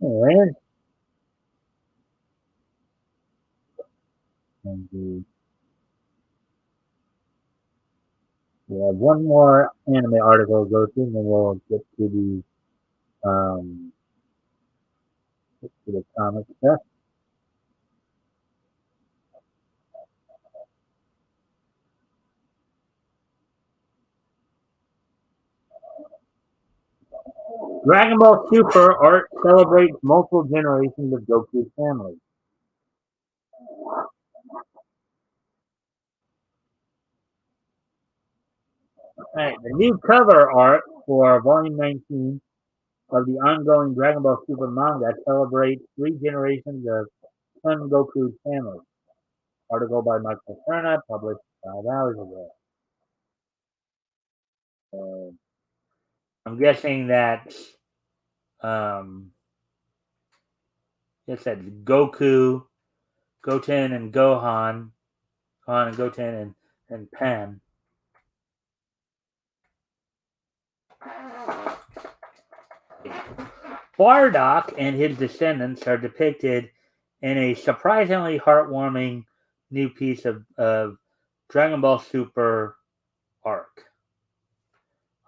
Alright. And we have one more anime article to go through, and then we'll get um, to the comic stuff. Dragon Ball Super art celebrates multiple generations of Goku's family. Alright, the new cover art for Volume 19 of the ongoing Dragon Ball Super manga celebrates 3 generations of Son Goku's family. Article by Mikestand, published 5 hours ago. I'm guessing that it said Goku, Goten, and Gohan, and Goten, and Pan. Bardock and his descendants are depicted in a surprisingly heartwarming new piece of Dragon Ball Super arc.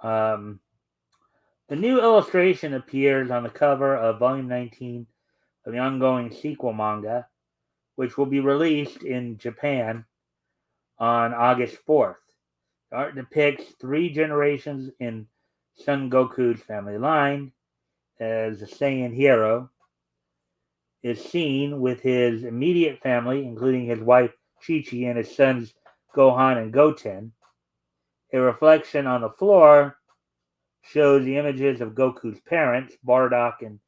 The new illustration appears on the cover of Volume 19 of the ongoing sequel manga, which will be released in Japan on August 4th. The art depicts 3 generations in Son Goku's family line, as the Saiyan hero is seen with his immediate family, including his wife Chi-Chi and his sons Gohan and Goten. A reflection on the floor shows the images of Goku's parents, Bardock and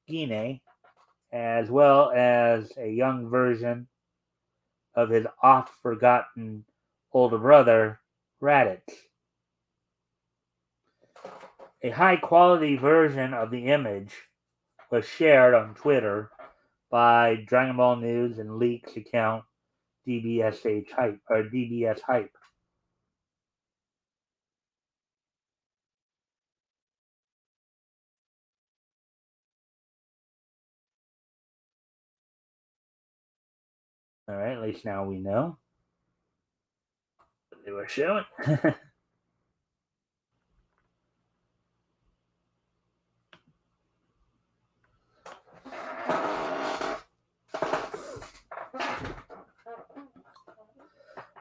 Gine, as well as a young version of his oft-forgotten older brother, Raditz. A high-quality version of the image was shared on Twitter by Dragon Ball News and Leaks account DBS Hype. All right, at least now we know what they were showing.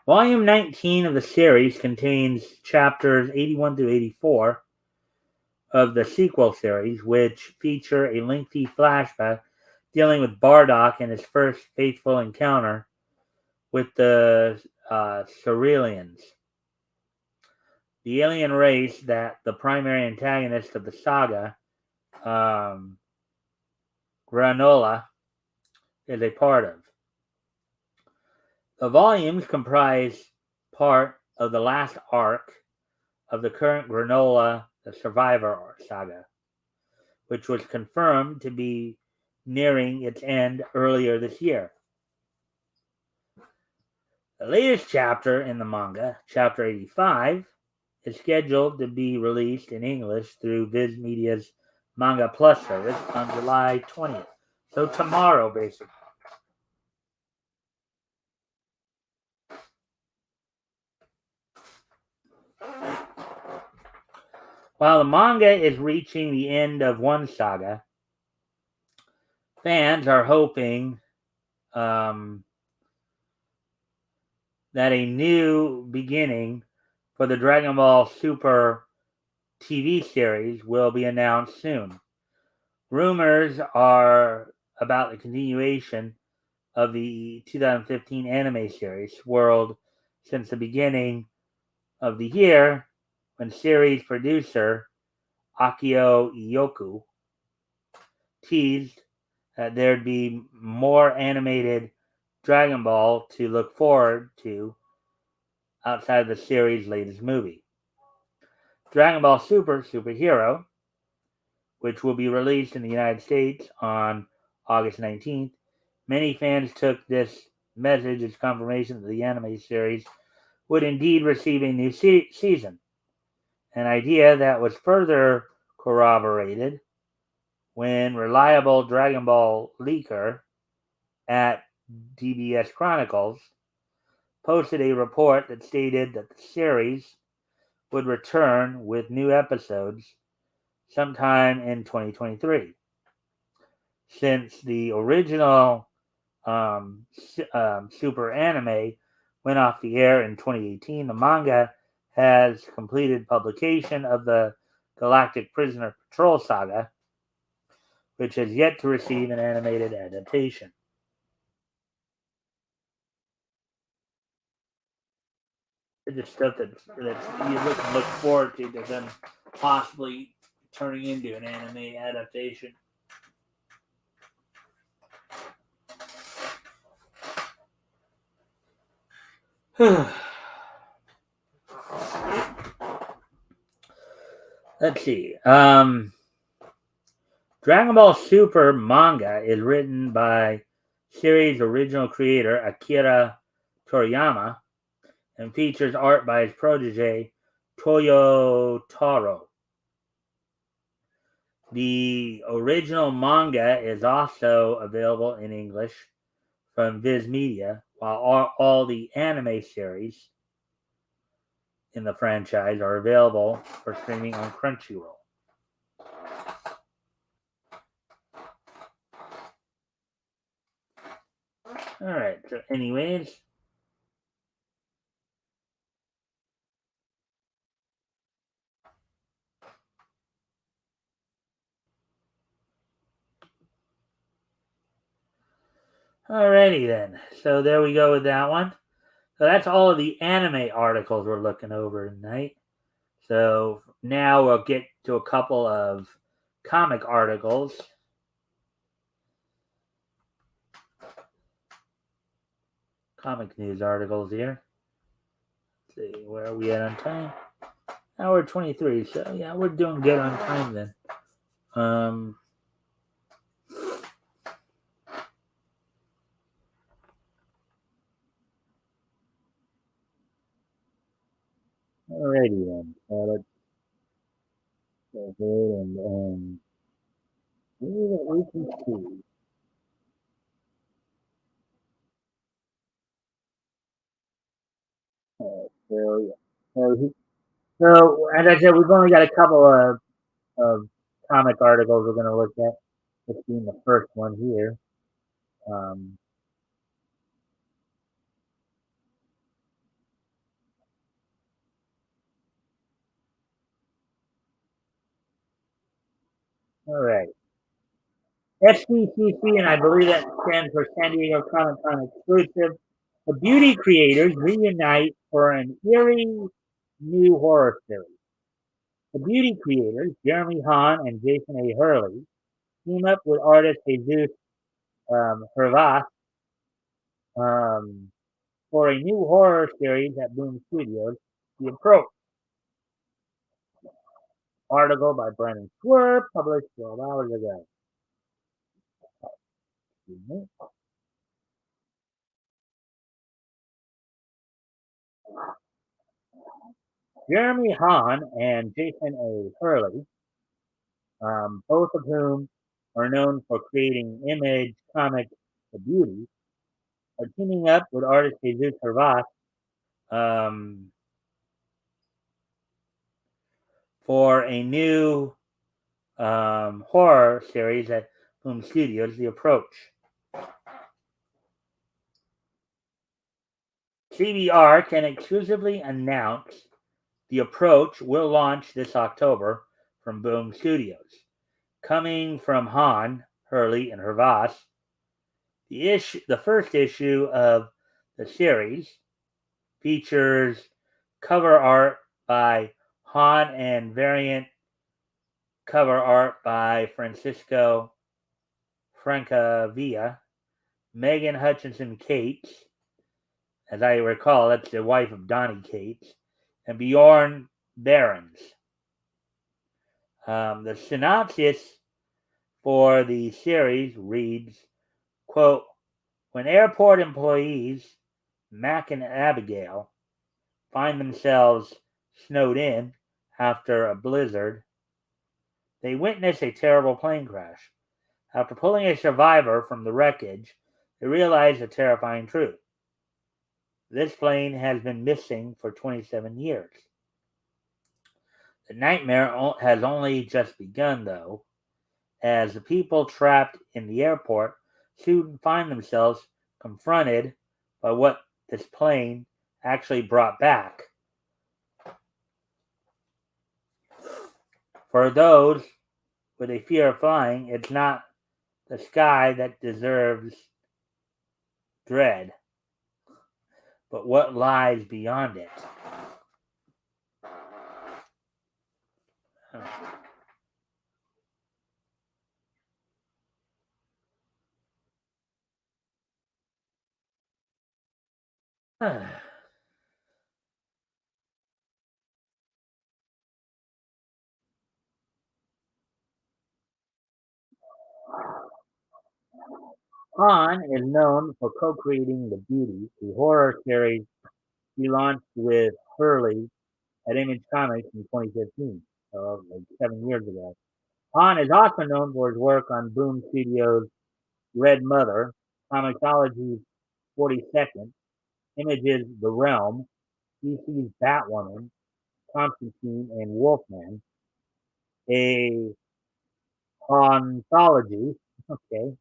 Volume 19 of the series contains chapters 81 through 84 of the sequel series, which feature a lengthy flashback dealing with Bardock and his first faithful encounter with the Cerealians, the alien race that the primary antagonist of the saga, Granola, is a part of. The volumes comprise part of the last arc of the current Granola the Survivor saga, which was confirmed to be nearing its end earlier this year. The latest chapter in the manga, chapter 85, is scheduled to be released in English through Viz Media's Manga Plus service on July 20th. So tomorrow, basically. While the manga is reaching the end of one saga, fans are hoping that a new beginning for the Dragon Ball Super TV series will be announced soon. Rumors are about the continuation of the 2015 anime series swirled since the beginning of the year, when series producer Akio Iyoku teased that there'd be more animated Dragon Ball to look forward to outside of the series' latest movie. Dragon Ball Super Superhero, which will be released in the United States on August 19th. Many fans took this message as confirmation that the anime series would indeed receive a new season, an idea that was further corroborated when reliable Dragon Ball leaker at DBS Chronicles posted a report that stated that the series would return with new episodes sometime in 2023. Since the original Super Anime went off the air in 2018, the manga has completed publication of the Galactic Prisoner Patrol saga, which has yet to receive an animated adaptation. It's just stuff that you look forward to them possibly turning into an anime adaptation. Let's see. Dragon Ball Super manga is written by series original creator Akira Toriyama and features art by his protege Toyotaro. The original manga is also available in English from Viz Media, while all the anime series in the franchise are available for streaming on Crunchyroll. Alright, so anyways. Alrighty then. So there we go with that one. So that's all of the anime articles we're looking over tonight. So now we'll get to a couple of comic articles. Comic news articles here. Let's see, where are we at on time? Hour 23. So yeah, we're doing good on time then. Alrighty then. Let's go ahead and see what we can see. So, yeah. So, as I said, we've only got a couple of comic articles we're going to look at. This being the first one here. All right. SDCC, and I believe that stands for San Diego Comic Con Exclusive. The Beauty Creators reunite for an eerie new horror series. The Beauty Creators, Jeremy Hahn and Jason A. Hurley, team up with artist Jesus Hervas for a new horror series at Boom Studios, The Approach. Article by Brennan Swerve, published 12 hours ago. Jeremy Hahn and Jason A. Hurley, both of whom are known for creating image comic The Beauty, are teaming up with artist Jesus Hervas for a new horror series at Boom Studios, The Approach. CBR can exclusively announce The Approach will launch this October from Boom Studios. Coming from Hahn, Hurley, and Hervas, the first issue of the series features cover art by Hahn and variant cover art by Francisco Francavilla, Megan Hutchinson Cates, as I recall, that's the wife of Donnie Cates, and Bjorn Behrens. The synopsis for the series reads, quote, when airport employees, Mac and Abigail, find themselves snowed in after a blizzard, they witness a terrible plane crash. After pulling a survivor from the wreckage, they realize a terrifying truth. This plane has been missing for 27 years. The nightmare has only just begun, though, as the people trapped in the airport soon find themselves confronted by what this plane actually brought back. For those with a fear of flying, it's not the sky that deserves dread, but what lies beyond it. Han is known for co-creating The Beauty, the horror series he launched with Hurley at Image Comics in 2015, so like 7 years ago. Han is also known for his work on Boom Studios' Red Mother, Comixology's 42nd, Image's The Realm, DC's Batwoman, Constantine, and Wolfman, a anthology, okay,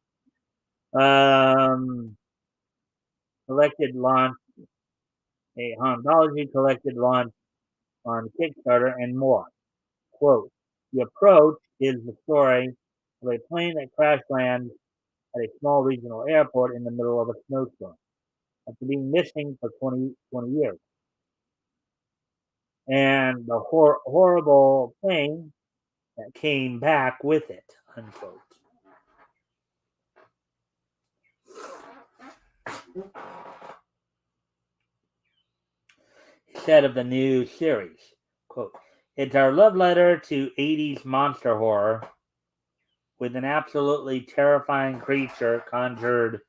collected launch, a anthology collected launch on Kickstarter, and more. Quote, the approach is the story of a plane that crash lands at a small regional airport in the middle of a snowstorm after being missing for 20 years. And the horrible plane that came back with it, unquote. He said of the new series, quote, it's our love letter to 80s monster horror with an absolutely terrifying creature conjured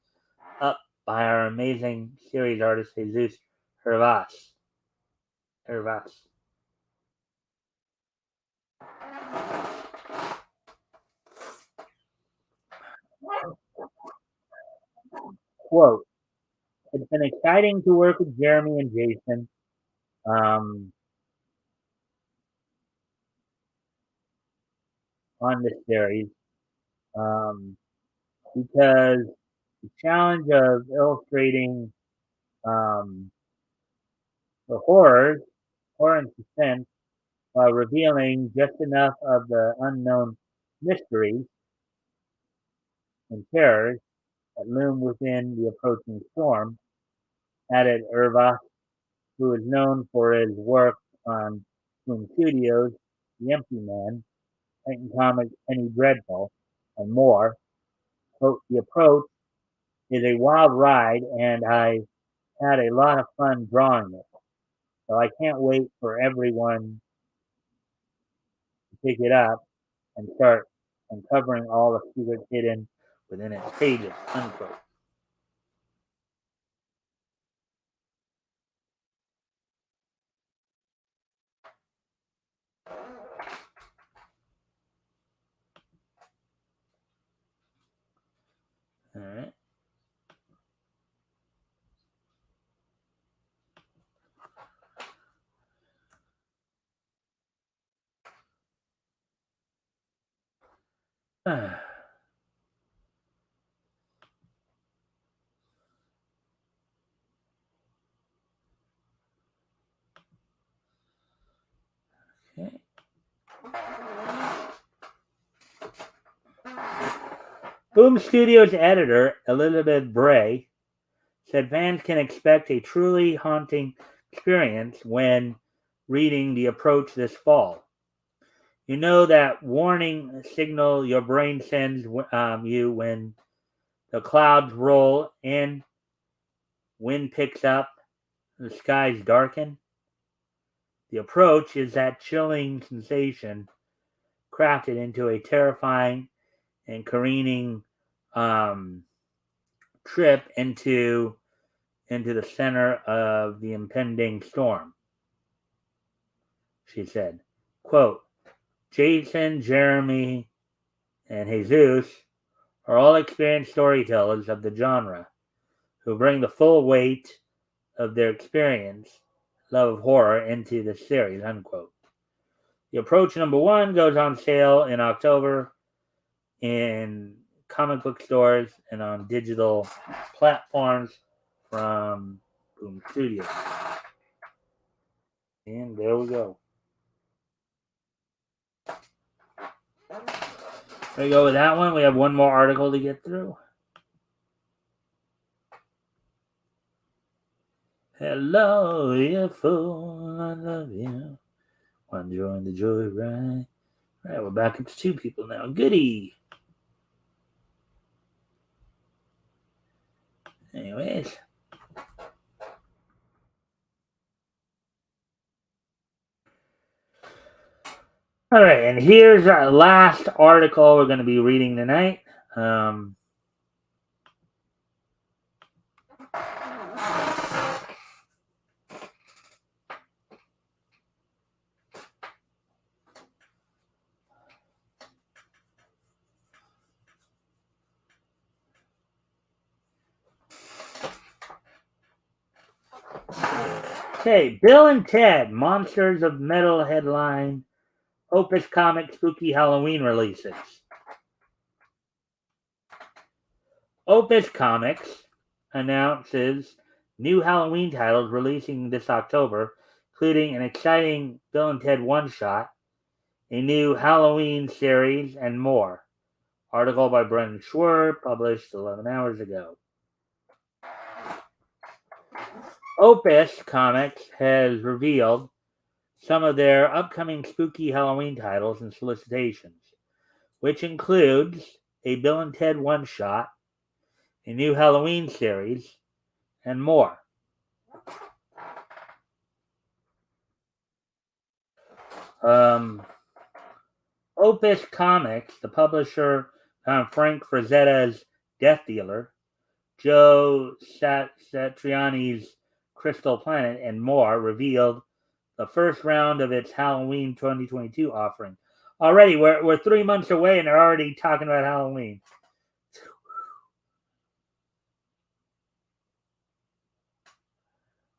up by our amazing series artist Jesus Hervas. Quote, it's been exciting to work with Jeremy and Jason. On this series because the challenge of illustrating the horror and suspense while revealing just enough of the unknown mysteries and terrors that loom within the approaching storm, added Irva, who is known for his work on Boom Studios, The Empty Man, Titan Comics, Penny Dreadful, and more. Quote, the approach is a wild ride, and I had a lot of fun drawing it. So I can't wait for everyone to pick it up and start uncovering all the secrets hidden within its pages, unquote. All right. Okay. Boom Studios editor Elizabeth Bray said fans can expect a truly haunting experience when reading The Approach this fall. You know that warning signal your brain sends you when the clouds roll in, wind picks up, the skies darken? The approach is that chilling sensation crafted into a terrifying and careening trip into the center of the impending storm. She said, quote, Jason, Jeremy, and Jesus are all experienced storytellers of the genre who bring the full weight of their experience, love of horror, into the series, unquote. The Approach #1 goes on sale in October in comic book stores and on digital platforms from Boom Studios. And there we go. There we go with that one. We have one more article to get through. Hello, you fool, I love you. Want to join the joyride? All right, we're back up to 2 people now. Goody. Anyways. All right, and here's our last article we're going to be reading tonight. Okay, Bill and Ted, Monsters of Metal headline, Opus Comics Spooky Halloween releases. Opus Comics announces new Halloween titles releasing this October, including an exciting Bill and Ted one-shot, a new Halloween series, and more. Article by Brendan Schwer, published 11 hours ago. Opus Comics has revealed some of their upcoming spooky Halloween titles and solicitations, which includes a Bill and Ted one-shot, a new Halloween series, and more. Opus Comics, the publisher Frank Frazetta's Death Dealer, Joe Satriani's Crystal Planet, and more, revealed the first round of its Halloween 2022 offering. Already, we're 3 months away and they're already talking about Halloween.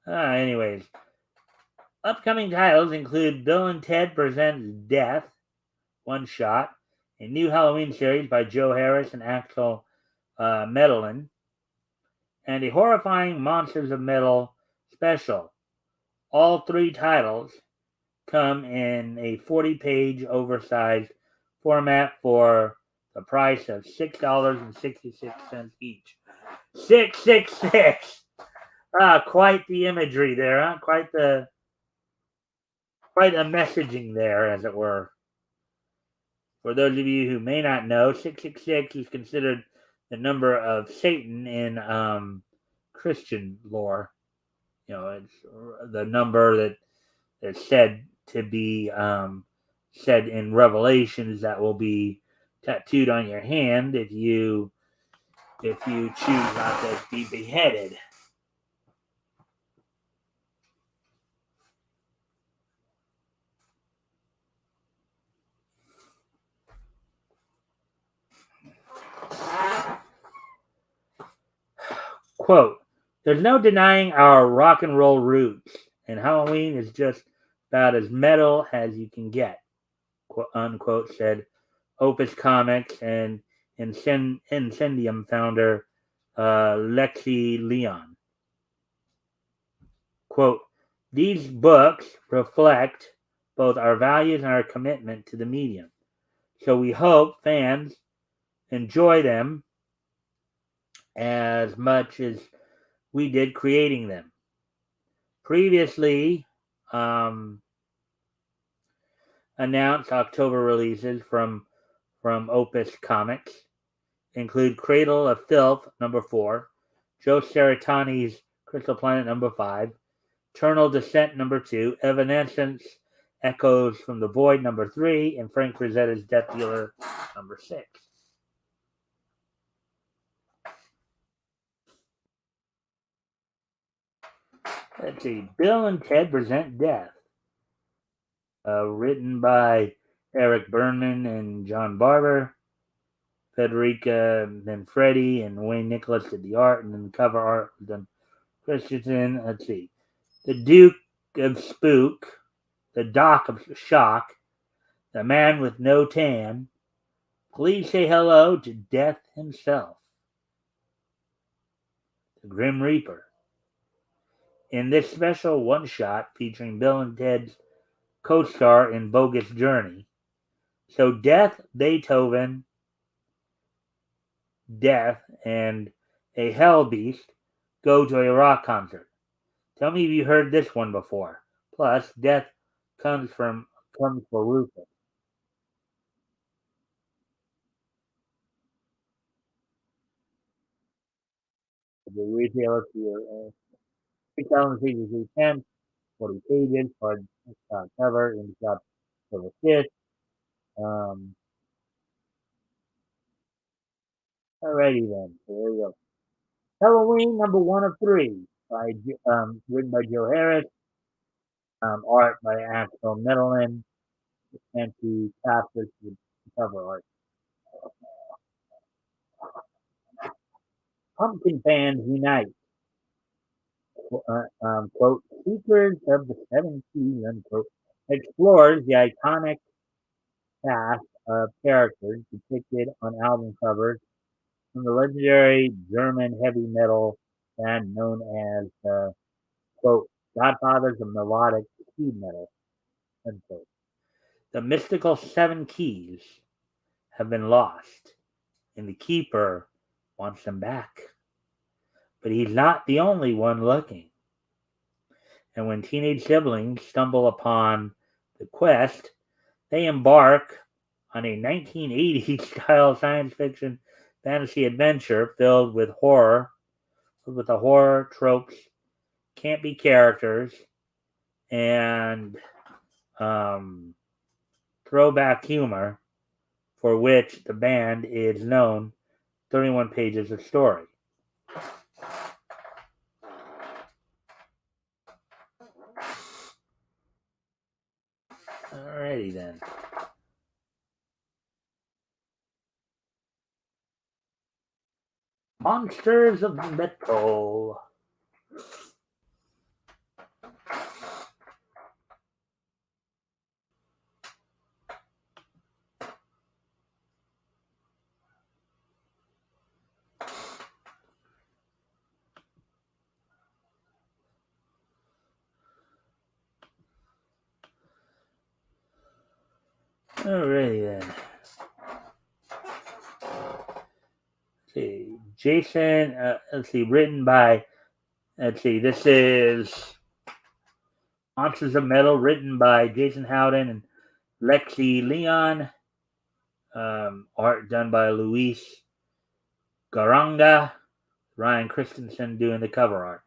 Anyways, upcoming titles include Bill and Ted Presents Death, one shot, a new Halloween series by Joe Harris and Axel Medellin, and a horrifying Monsters of Metal special. All 3 titles come in a 40-page oversized format for the price of $6.66 each. 666. Quite the imagery there, huh? Quite the messaging there, as it were. For those of you who may not know, 666 is considered the number of Satan in Christian lore. You know, it's the number that is said to be said in Revelations that will be tattooed on your hand if you choose not to be beheaded. Quote, there's no denying our rock and roll roots, and Halloween is just about as metal as you can get, quote, unquote, said Opus Comics and Incendium founder Lexi Leon. Quote, these books reflect both our values and our commitment to the medium, so we hope fans enjoy them as much as we did creating them. Previously announced October releases from Opus Comics include Cradle of Filth #4, Joe Satriani's Crystal Planet #5, Eternal Descent #2, Evanescence Echoes from the Void, number 3, and Frank Frazetta's Death Dealer, number 6. Let's see. Bill and Ted Present Death. Written by Eric Burnman and John Barber. Federica Manfredi and Wayne Nicholas did the art, and then the cover art was done Christensen. Let's see. The Duke of Spook, the Doc of Shock, the Man with No Tan. Please say hello to Death himself, the Grim Reaper. In this special one-shot featuring Bill and Ted's co-star in Bogus Journey, so Death, Beethoven, Death, and a Hell Beast go to a rock concert. Tell me if you heard this one before. Plus, Death comes for Rufus. The retailer for 6,000 40 pages, hard cover, in the shop for the fifth. Alrighty then, so there we go. Halloween number 1 of 3, by written by Joe Harris, art by Axel Netherland, and to Catholic with cover art. Pumpkin fans unite. Quote, Seekers of the Seven Keys, unquote, explores the iconic cast of characters depicted on album covers from the legendary German heavy metal band known as, quote, Godfathers of Melodic Speed Metal, unquote. The mystical Seven Keys have been lost, and the Keeper wants them back. But he's not the only one looking. And when teenage siblings stumble upon the quest, they embark on a 1980s style science fiction fantasy adventure filled with the horror tropes, campy characters, and throwback humor for which the band is known. 31 pages of story. Alrighty then. Monsters of Metal. Alrighty then. Let's see. Jason, written by, this is Monsters of Metal, written by Jason Howden and Lexi Leon. Art done by Luis Garanga. Ryan Christensen doing the cover art.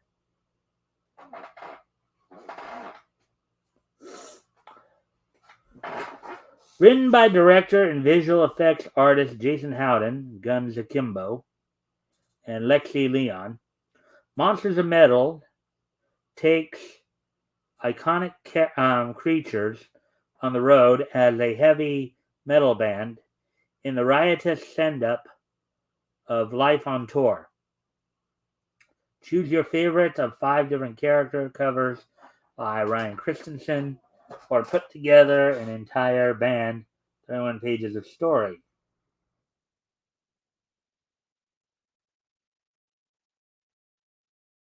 Written by director and visual effects artist Jason Howden, Guns Akimbo, and Lexi Leon, Monsters of Metal takes iconic creatures on the road as a heavy metal band in the riotous send-up of life on tour. Choose your favorite of 5 different character covers by Ryan Christensen, or put together an entire band, 31 pages of story.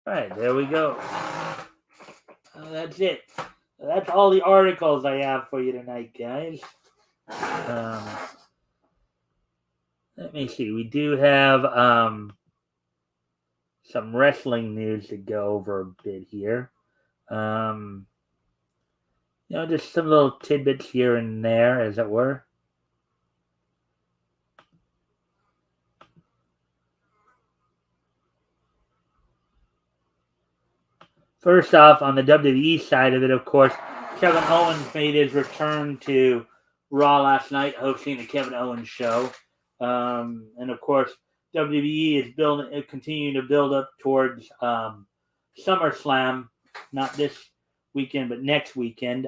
All right, there we go. That's it. That's all the articles I have for you tonight, guys. Let me see. We do have some wrestling news to go over a bit here. Just some little tidbits here and there, as it were. First off, on the WWE side of it, of course, Kevin Owens made his return to Raw last night, hosting the Kevin Owens show. And of course, WWE is continuing to build up towards SummerSlam, not this weekend, but next weekend,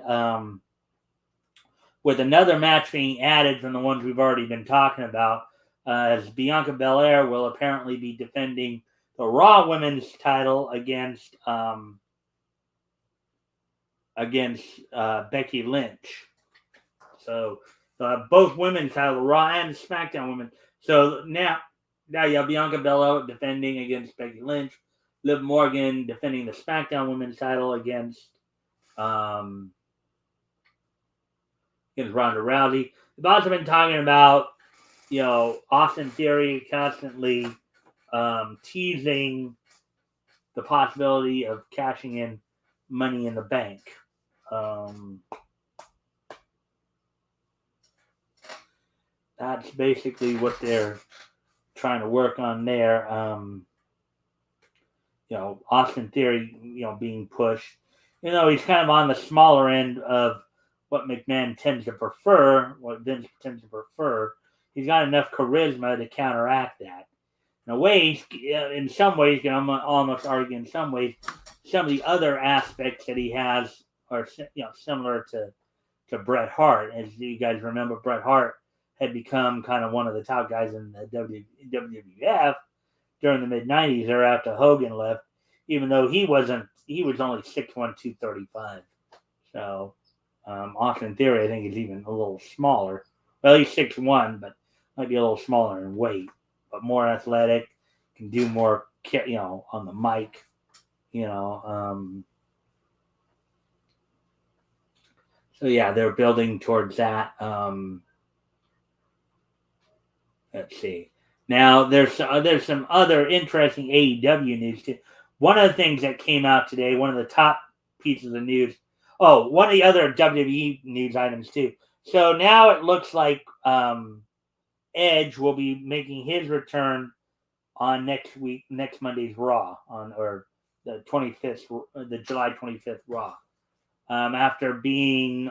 with another match being added from the ones we've already been talking about, as Bianca Belair will apparently be defending the Raw Women's title against Becky Lynch. So both women's title, the Raw and the SmackDown women. So now you have Bianca Belair defending against Becky Lynch, Liv Morgan defending the SmackDown women's title against Ronda Rousey. We've also been talking about, Austin Theory constantly teasing the possibility of cashing in Money in the Bank. That's basically what they're trying to work on there. Austin Theory, being pushed. He's kind of on the smaller end of what McMahon tends to prefer, what Vince tends to prefer. He's got enough charisma to counteract that. In some ways, you can almost argue in some ways, some of the other aspects that he has are, similar to Bret Hart. As you guys remember, Bret Hart had become kind of one of the top guys in the WWF during the mid-90s or after Hogan left, even though he was only 6'1", 235. So Austin Theory, I think, is even a little smaller. Well, he's 6'1", but might be a little smaller in weight, but more athletic, can do more, on the mic, So yeah, they're building towards that. Let's see. Now, there's some other interesting AEW news too. One of the things that came out today, one of the top pieces of news. Oh, one of the other WWE news items too. So now it looks like Edge will be making his return on next Monday's Raw, or the 25th, the July 25th Raw, after being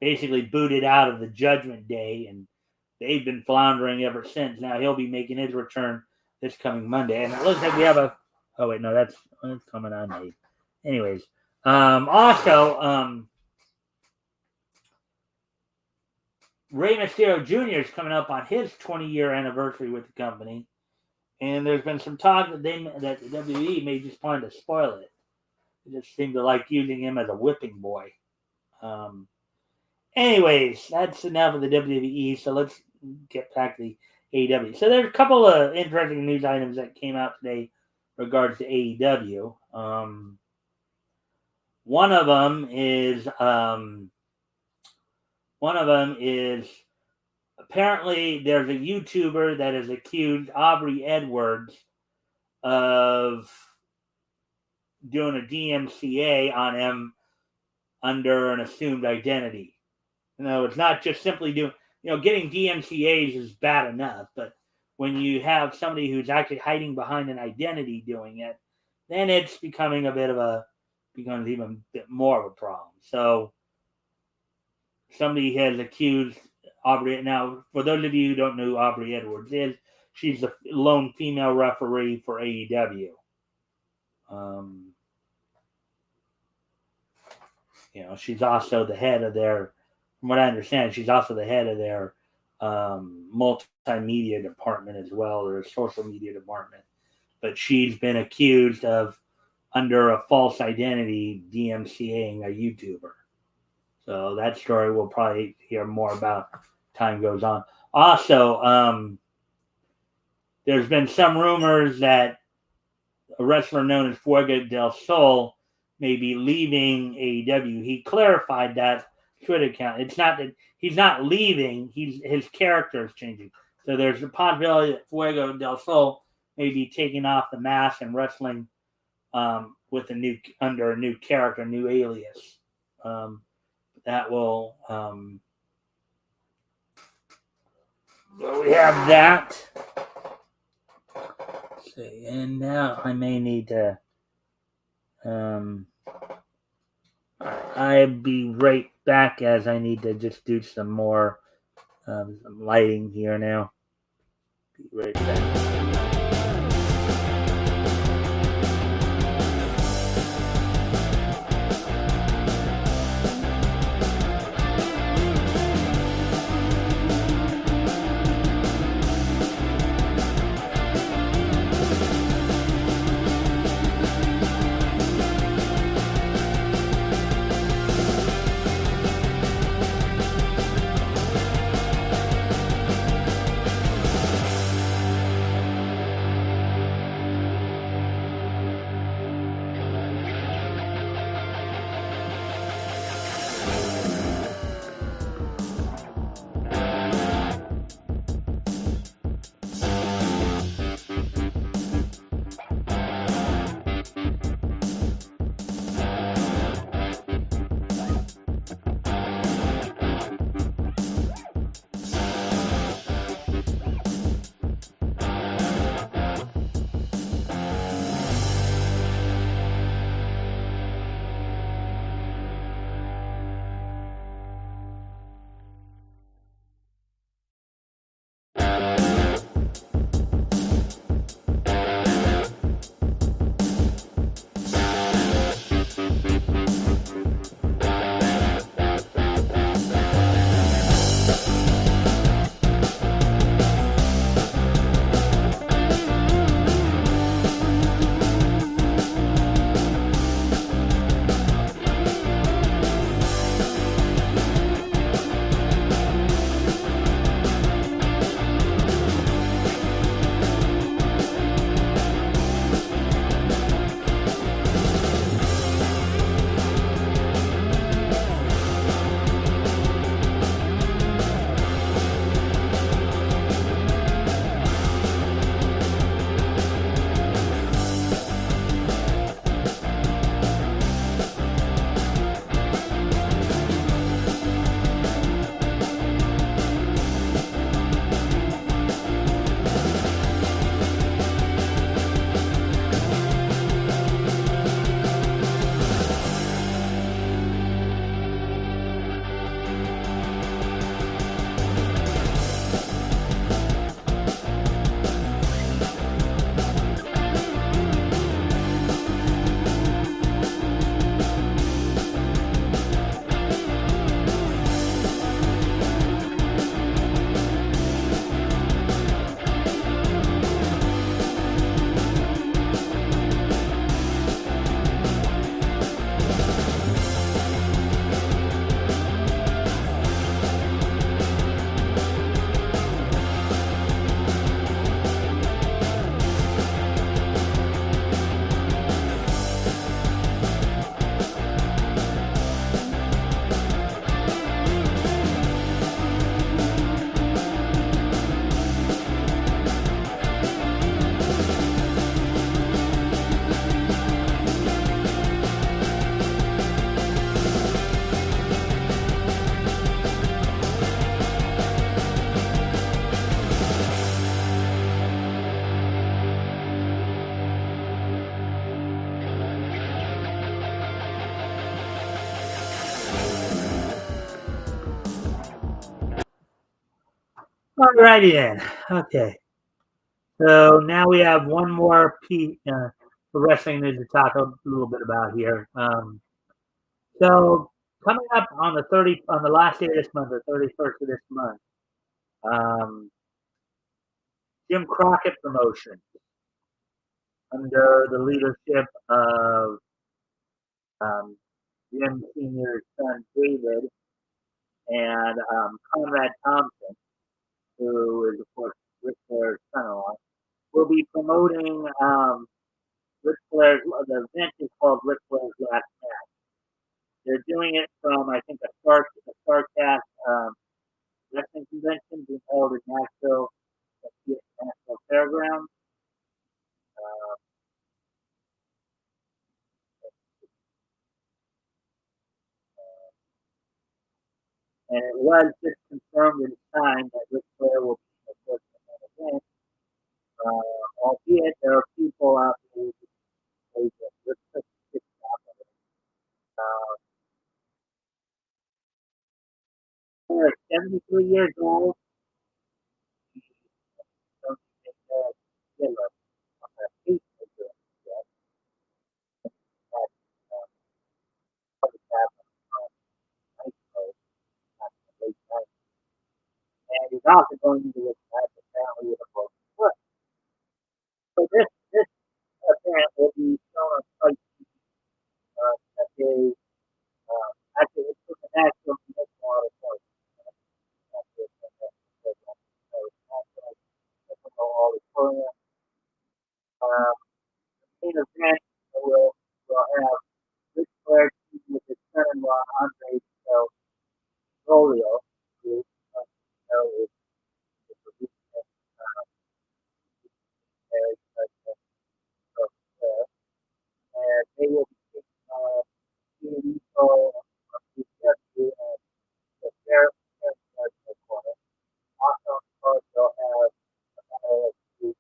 basically booted out of the Judgment Day, and they've been floundering ever since. Now he'll be making his return this coming Monday, and it looks like we have a. Oh wait, no, that's coming on May. Anyways, also Rey Mysterio Jr. is coming up on his 20-year anniversary with the company, and there's been some talk that WWE may just plan to spoil it. They just seem to like using him as a whipping boy. Anyways, that's enough of the WWE, so let's get back to the AEW. So there's a couple of interesting news items that came out today regards to AEW. One of them is apparently there's a YouTuber that has accused Aubrey Edwards of doing a DMCA on him under an assumed identity. It's not just simply doing, getting DMCAs is bad enough, but when you have somebody who's actually hiding behind an identity doing it, then it's becomes even a bit more of a problem. So somebody has accused Aubrey. Now, for those of you who don't know who Aubrey Edwards is, she's the lone female referee for AEW. She's also the head of their, from what I understand, she's also the head of their multimedia department as well, or social media department. But she's been accused of, under a false identity, DMCAing a YouTuber. So that story we'll probably hear more about as time goes on. Also, there's been some rumors that a wrestler known as Fuego del Sol may be leaving AEW. He clarified that Twitter account. It's not that he's not leaving. His character is changing. So there's a possibility that Fuego del Sol may be taking off the mask and wrestling with under a new character, new alias. That will. So we have that. Let's see, and now I may need to. I'll be right back as I need to just do some lighting here now. Be right back. Alrighty then. Okay. So now we have one more piece for wrestling news to talk a little bit about here. So coming up on the last day of this month, the 31st of this month, um, Jim Crockett Promotion under the leadership of Jim Senior's son David and Conrad Thompson, who is of course Ric Flair's son-in-law, will be promoting Ric Flair's. The event is called Ric Flair's Last Match. They're doing it from I think a Starcast wrestling convention being held in Nashville at the Nashville Fairgrounds. Uh, and it was just confirmed in time that Ric Flair will be of course in that event. Albeit there are people out there who say that Ric Flair is out of it. also going into this match apparently with a broken foot. So this event will be shown on Fight that day. Actually, it's for the national national auditorium. Auditorium. Main event will have Ric Flair with his son-in-law Andre Rolio, who is the producer of Flair, and they will be taking Nico and the Fair corner. Also, of course, they'll have the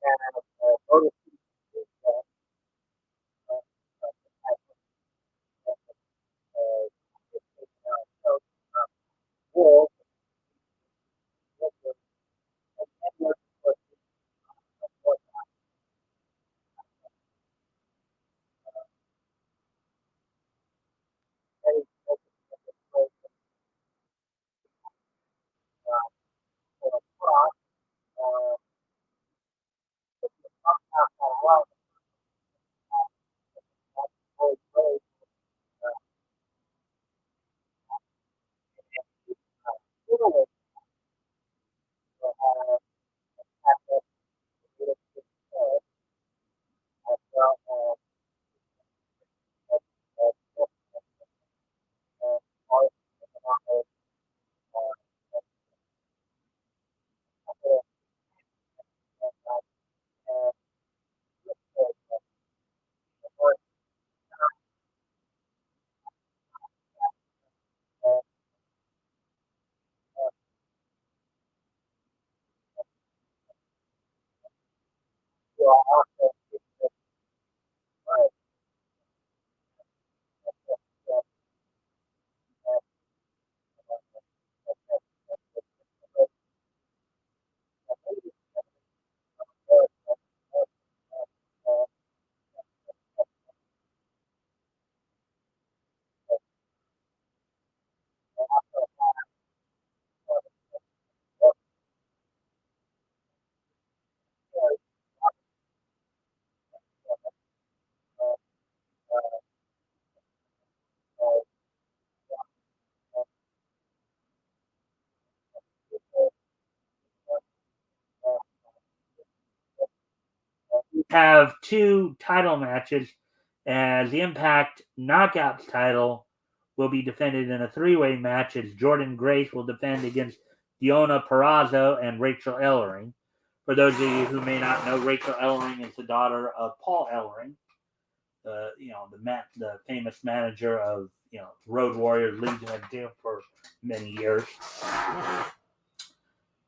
and Otis will have two title matches, as the Impact Knockouts title will be defended in a three-way match as Jordan Grace will defend against Deonna Purrazzo and Rachel Ellering. For those of you who may not know, Rachel Ellering is the daughter of Paul Ellering, the famous manager of Road Warriors, Legion of Doom for many years.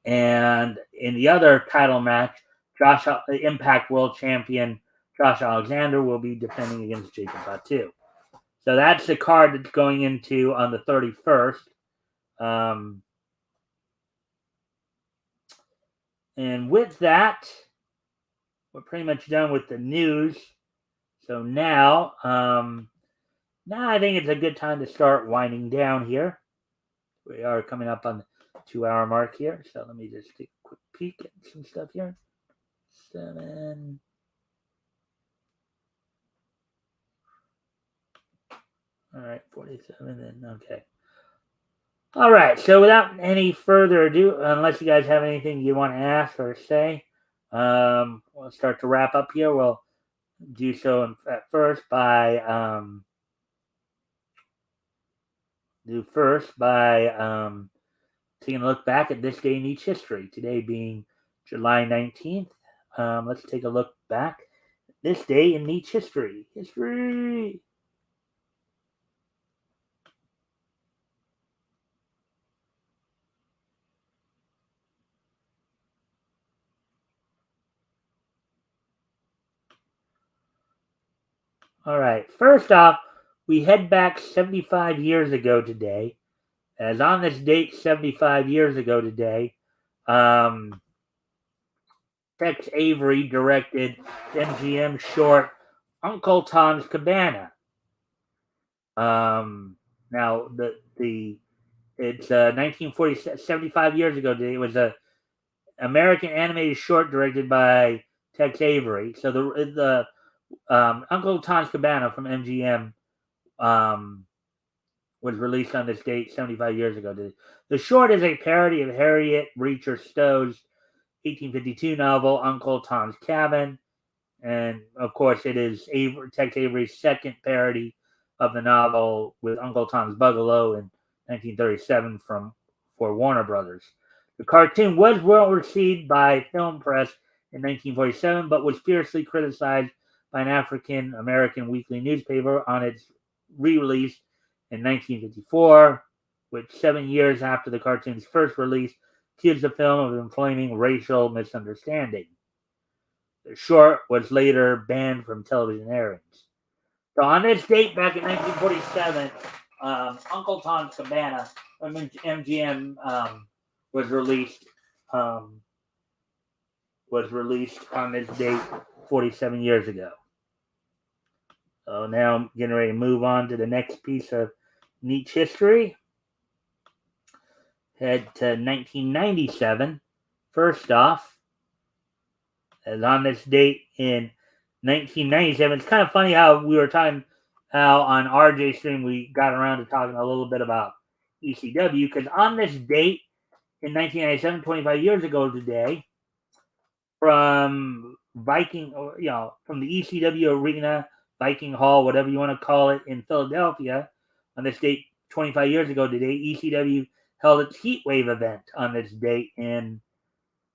And in the other title match, the Impact World Champion Josh Alexander will be defending against Jacob Fatu. So that's the card that's going into on the 31st. And with that, we're pretty much done with the news. So now I think it's a good time to start winding down here. We are coming up on the 2-hour mark here. So let me just take a quick peek at some stuff here. 7. All right, 47, and okay. All right, so without any further ado, unless you guys have anything you want to ask or say, we'll start to wrap up here. We'll do so at first by taking a look back at this day in each history. Today being July 19th. Let's take a look back. This day in each history. History. All right. First off, we head back 75 years ago today. As on this date, 75 years ago today, Tex Avery directed MGM short Uncle Tom's Cabana. Now it's 1940, 75 years ago today. It was a American animated short directed by Tex Avery. So the Uncle Tom's Cabana from MGM was released on this date 75 years ago. The short is a parody of Harriet Beecher Stowe's 1852 novel Uncle Tom's Cabin. And of course, it is Tex Avery's second parody of the novel with Uncle Tom's Bungalow in 1937 for Warner Brothers. The cartoon was well received by film press in 1947, but was fiercely criticized by an African American weekly newspaper on its re-release in 1954, which 7 years after the cartoon's first release accused the film of inflaming racial misunderstanding. The short was later banned from television airings. So on this date, back in 1947, Uncle Tom's Cabana, MGM, was released on this date 47 years ago. So now I'm getting ready to move on to the next piece of niche history. Head to 1997. First off, as on this date in 1997, it's kind of funny how we were talking how on RJ stream we got around to talking a little bit about ECW, because on this date in 1997, 25 years ago today, from from the ECW arena, Viking Hall, whatever you want to call it, in Philadelphia, on this date 25 years ago today, ECW held its Heatwave event on this date in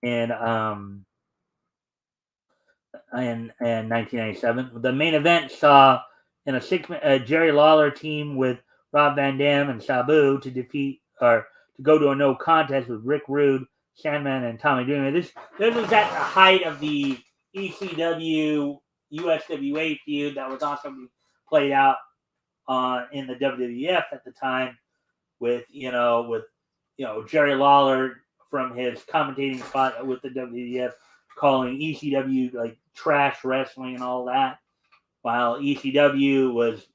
1997. The main event saw in a Jerry Lawler team with Rob Van Dam and Sabu to go to a no contest with Rick Rude, Sandman, and Tommy Dreamer. This was at the height of the ECW USWA feud that was also played out in the WWF at the time with Jerry Lawler from his commentating spot with the WWF calling ECW like trash wrestling and all that, while ECW was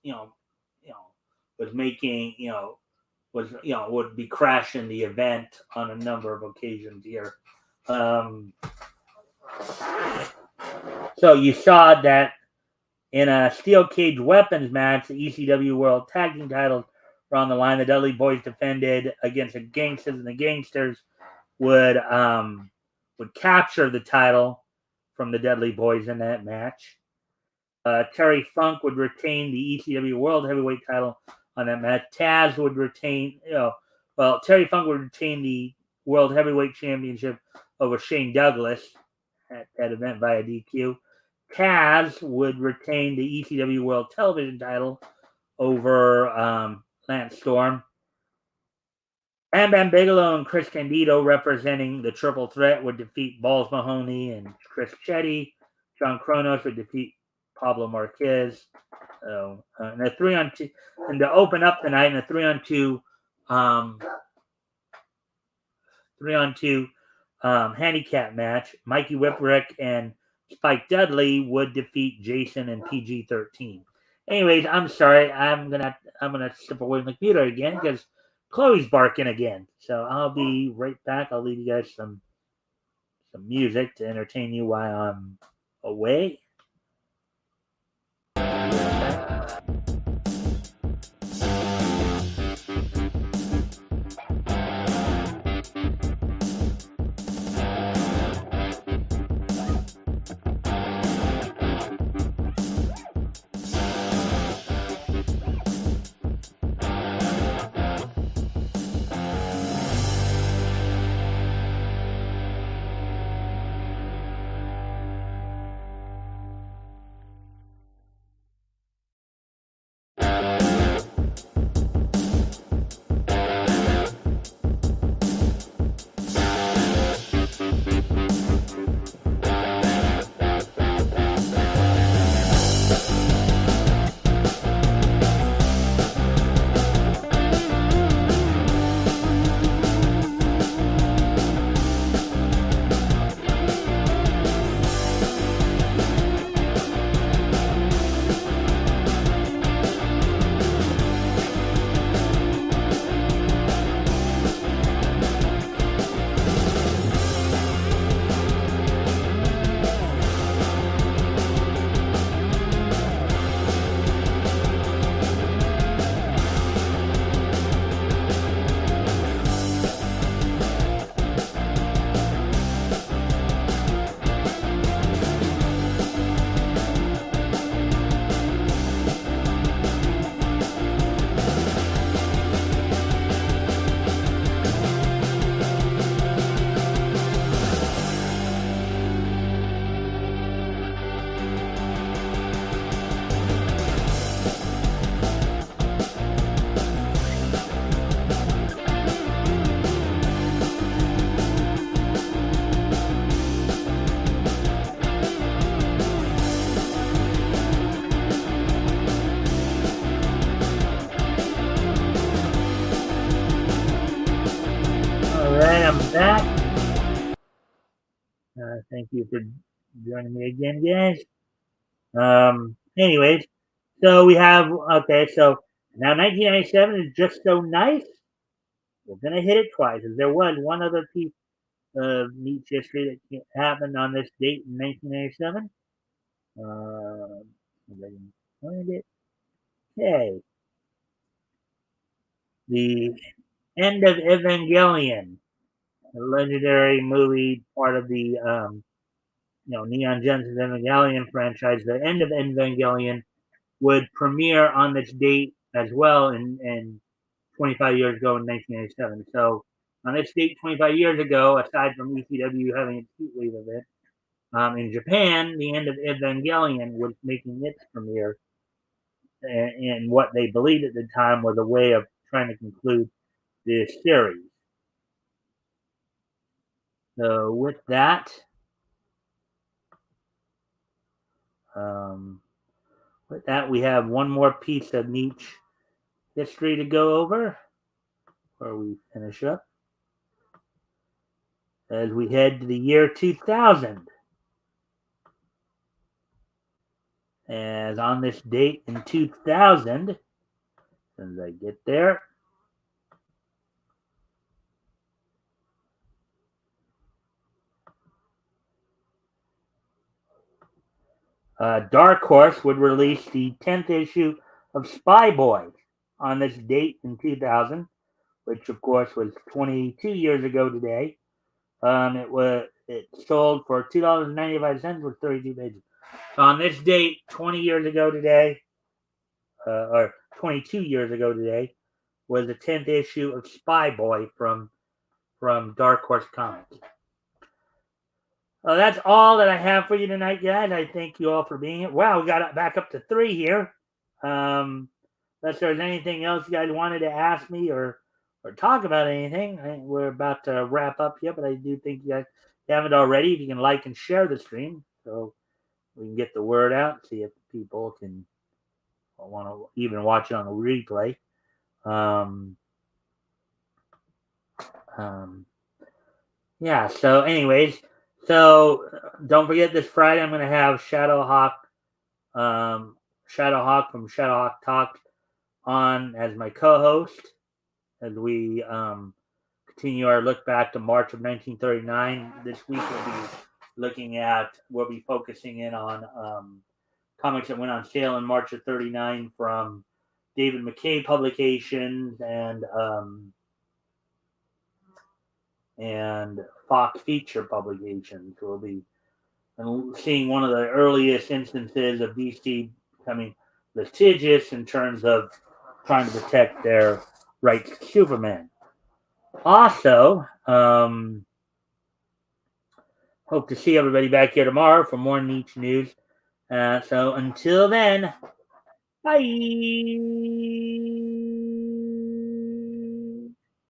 would be crashing the event on a number of occasions here. So you saw that in a steel cage weapons match, the ECW World Tag Team titles were on the line. The Dudley Boys defended against the Gangsters, and the Gangsters would capture the title from the Dudley Boys in that match. Terry Funk would retain the ECW World Heavyweight title on that match. Taz would retain, Terry Funk would retain the World Heavyweight Championship over Shane Douglas at that event via DQ. Taz would retain the ECW World Television title over Lance Storm. Bam Bam Bigelow and Chris Candido, representing the Triple Threat, would defeat Balls Mahoney and Chris Chetty. John Kronos would defeat Pablo Marquez. And a 3-on-2, and to open up the night in a 3-on-2 handicap match, Mikey Whipwreck and Spike Dudley would defeat Jason and PG-13. Anyways, I'm sorry, I'm gonna step away from the computer again because Chloe's barking again. So I'll be right back. I'll leave you guys some music to entertain you while I'm away. Alright, I'm back. Thank you for joining me again, guys. Anyways, so we have, okay, so now 1997 is just so nice. We're going to hit it twice. There was one other piece of Nietzsche history that happened on this date in 1997. If I can find it. Okay. The End of Evangelion, a legendary movie, part of the Neon Genesis Evangelion franchise. The End of Evangelion would premiere on this date as well in 25 years ago in 1987. So on this date 25 years ago, aside from ECW having its heat wave event, in Japan, the End of Evangelion was making its premiere in what they believed at the time was a way of trying to conclude this series. So with that, we have one more piece of Nietzsche history to go over before we finish up. As we head to the year 2000. As on this date in 2000, as I get there, Dark Horse would release the 10th issue of Spy Boy on this date in 2000, which of course was 22 years ago today. It sold for $2.95 with 32 pages. So on this date, 20 years ago today, or 22 years ago today, was the 10th issue of Spy Boy from Dark Horse Comics. That's all that I have for you tonight, guys. I thank you all for being here. Wow, we got back up to 3 here. Unless there's anything else you guys wanted to ask me or talk about anything, we're about to wrap up here, but I do think you guys haven't already. If you can like and share the stream so we can get the word out, see if people can want to even watch it on the replay. Yeah, so anyways, don't forget this Friday I'm going to have Shadowhawk from Shadowhawk Talk on as my co-host as we continue our look back to March of 1939. This week we'll be focusing in on comics that went on sale in March of 39 from David McKay Publications and Fox Feature Publications. We'll be seeing one of the earliest instances of DC becoming litigious in terms of trying to protect their rights to Superman. Also, hope to see everybody back here tomorrow for more Nietzsche news. So until then, bye.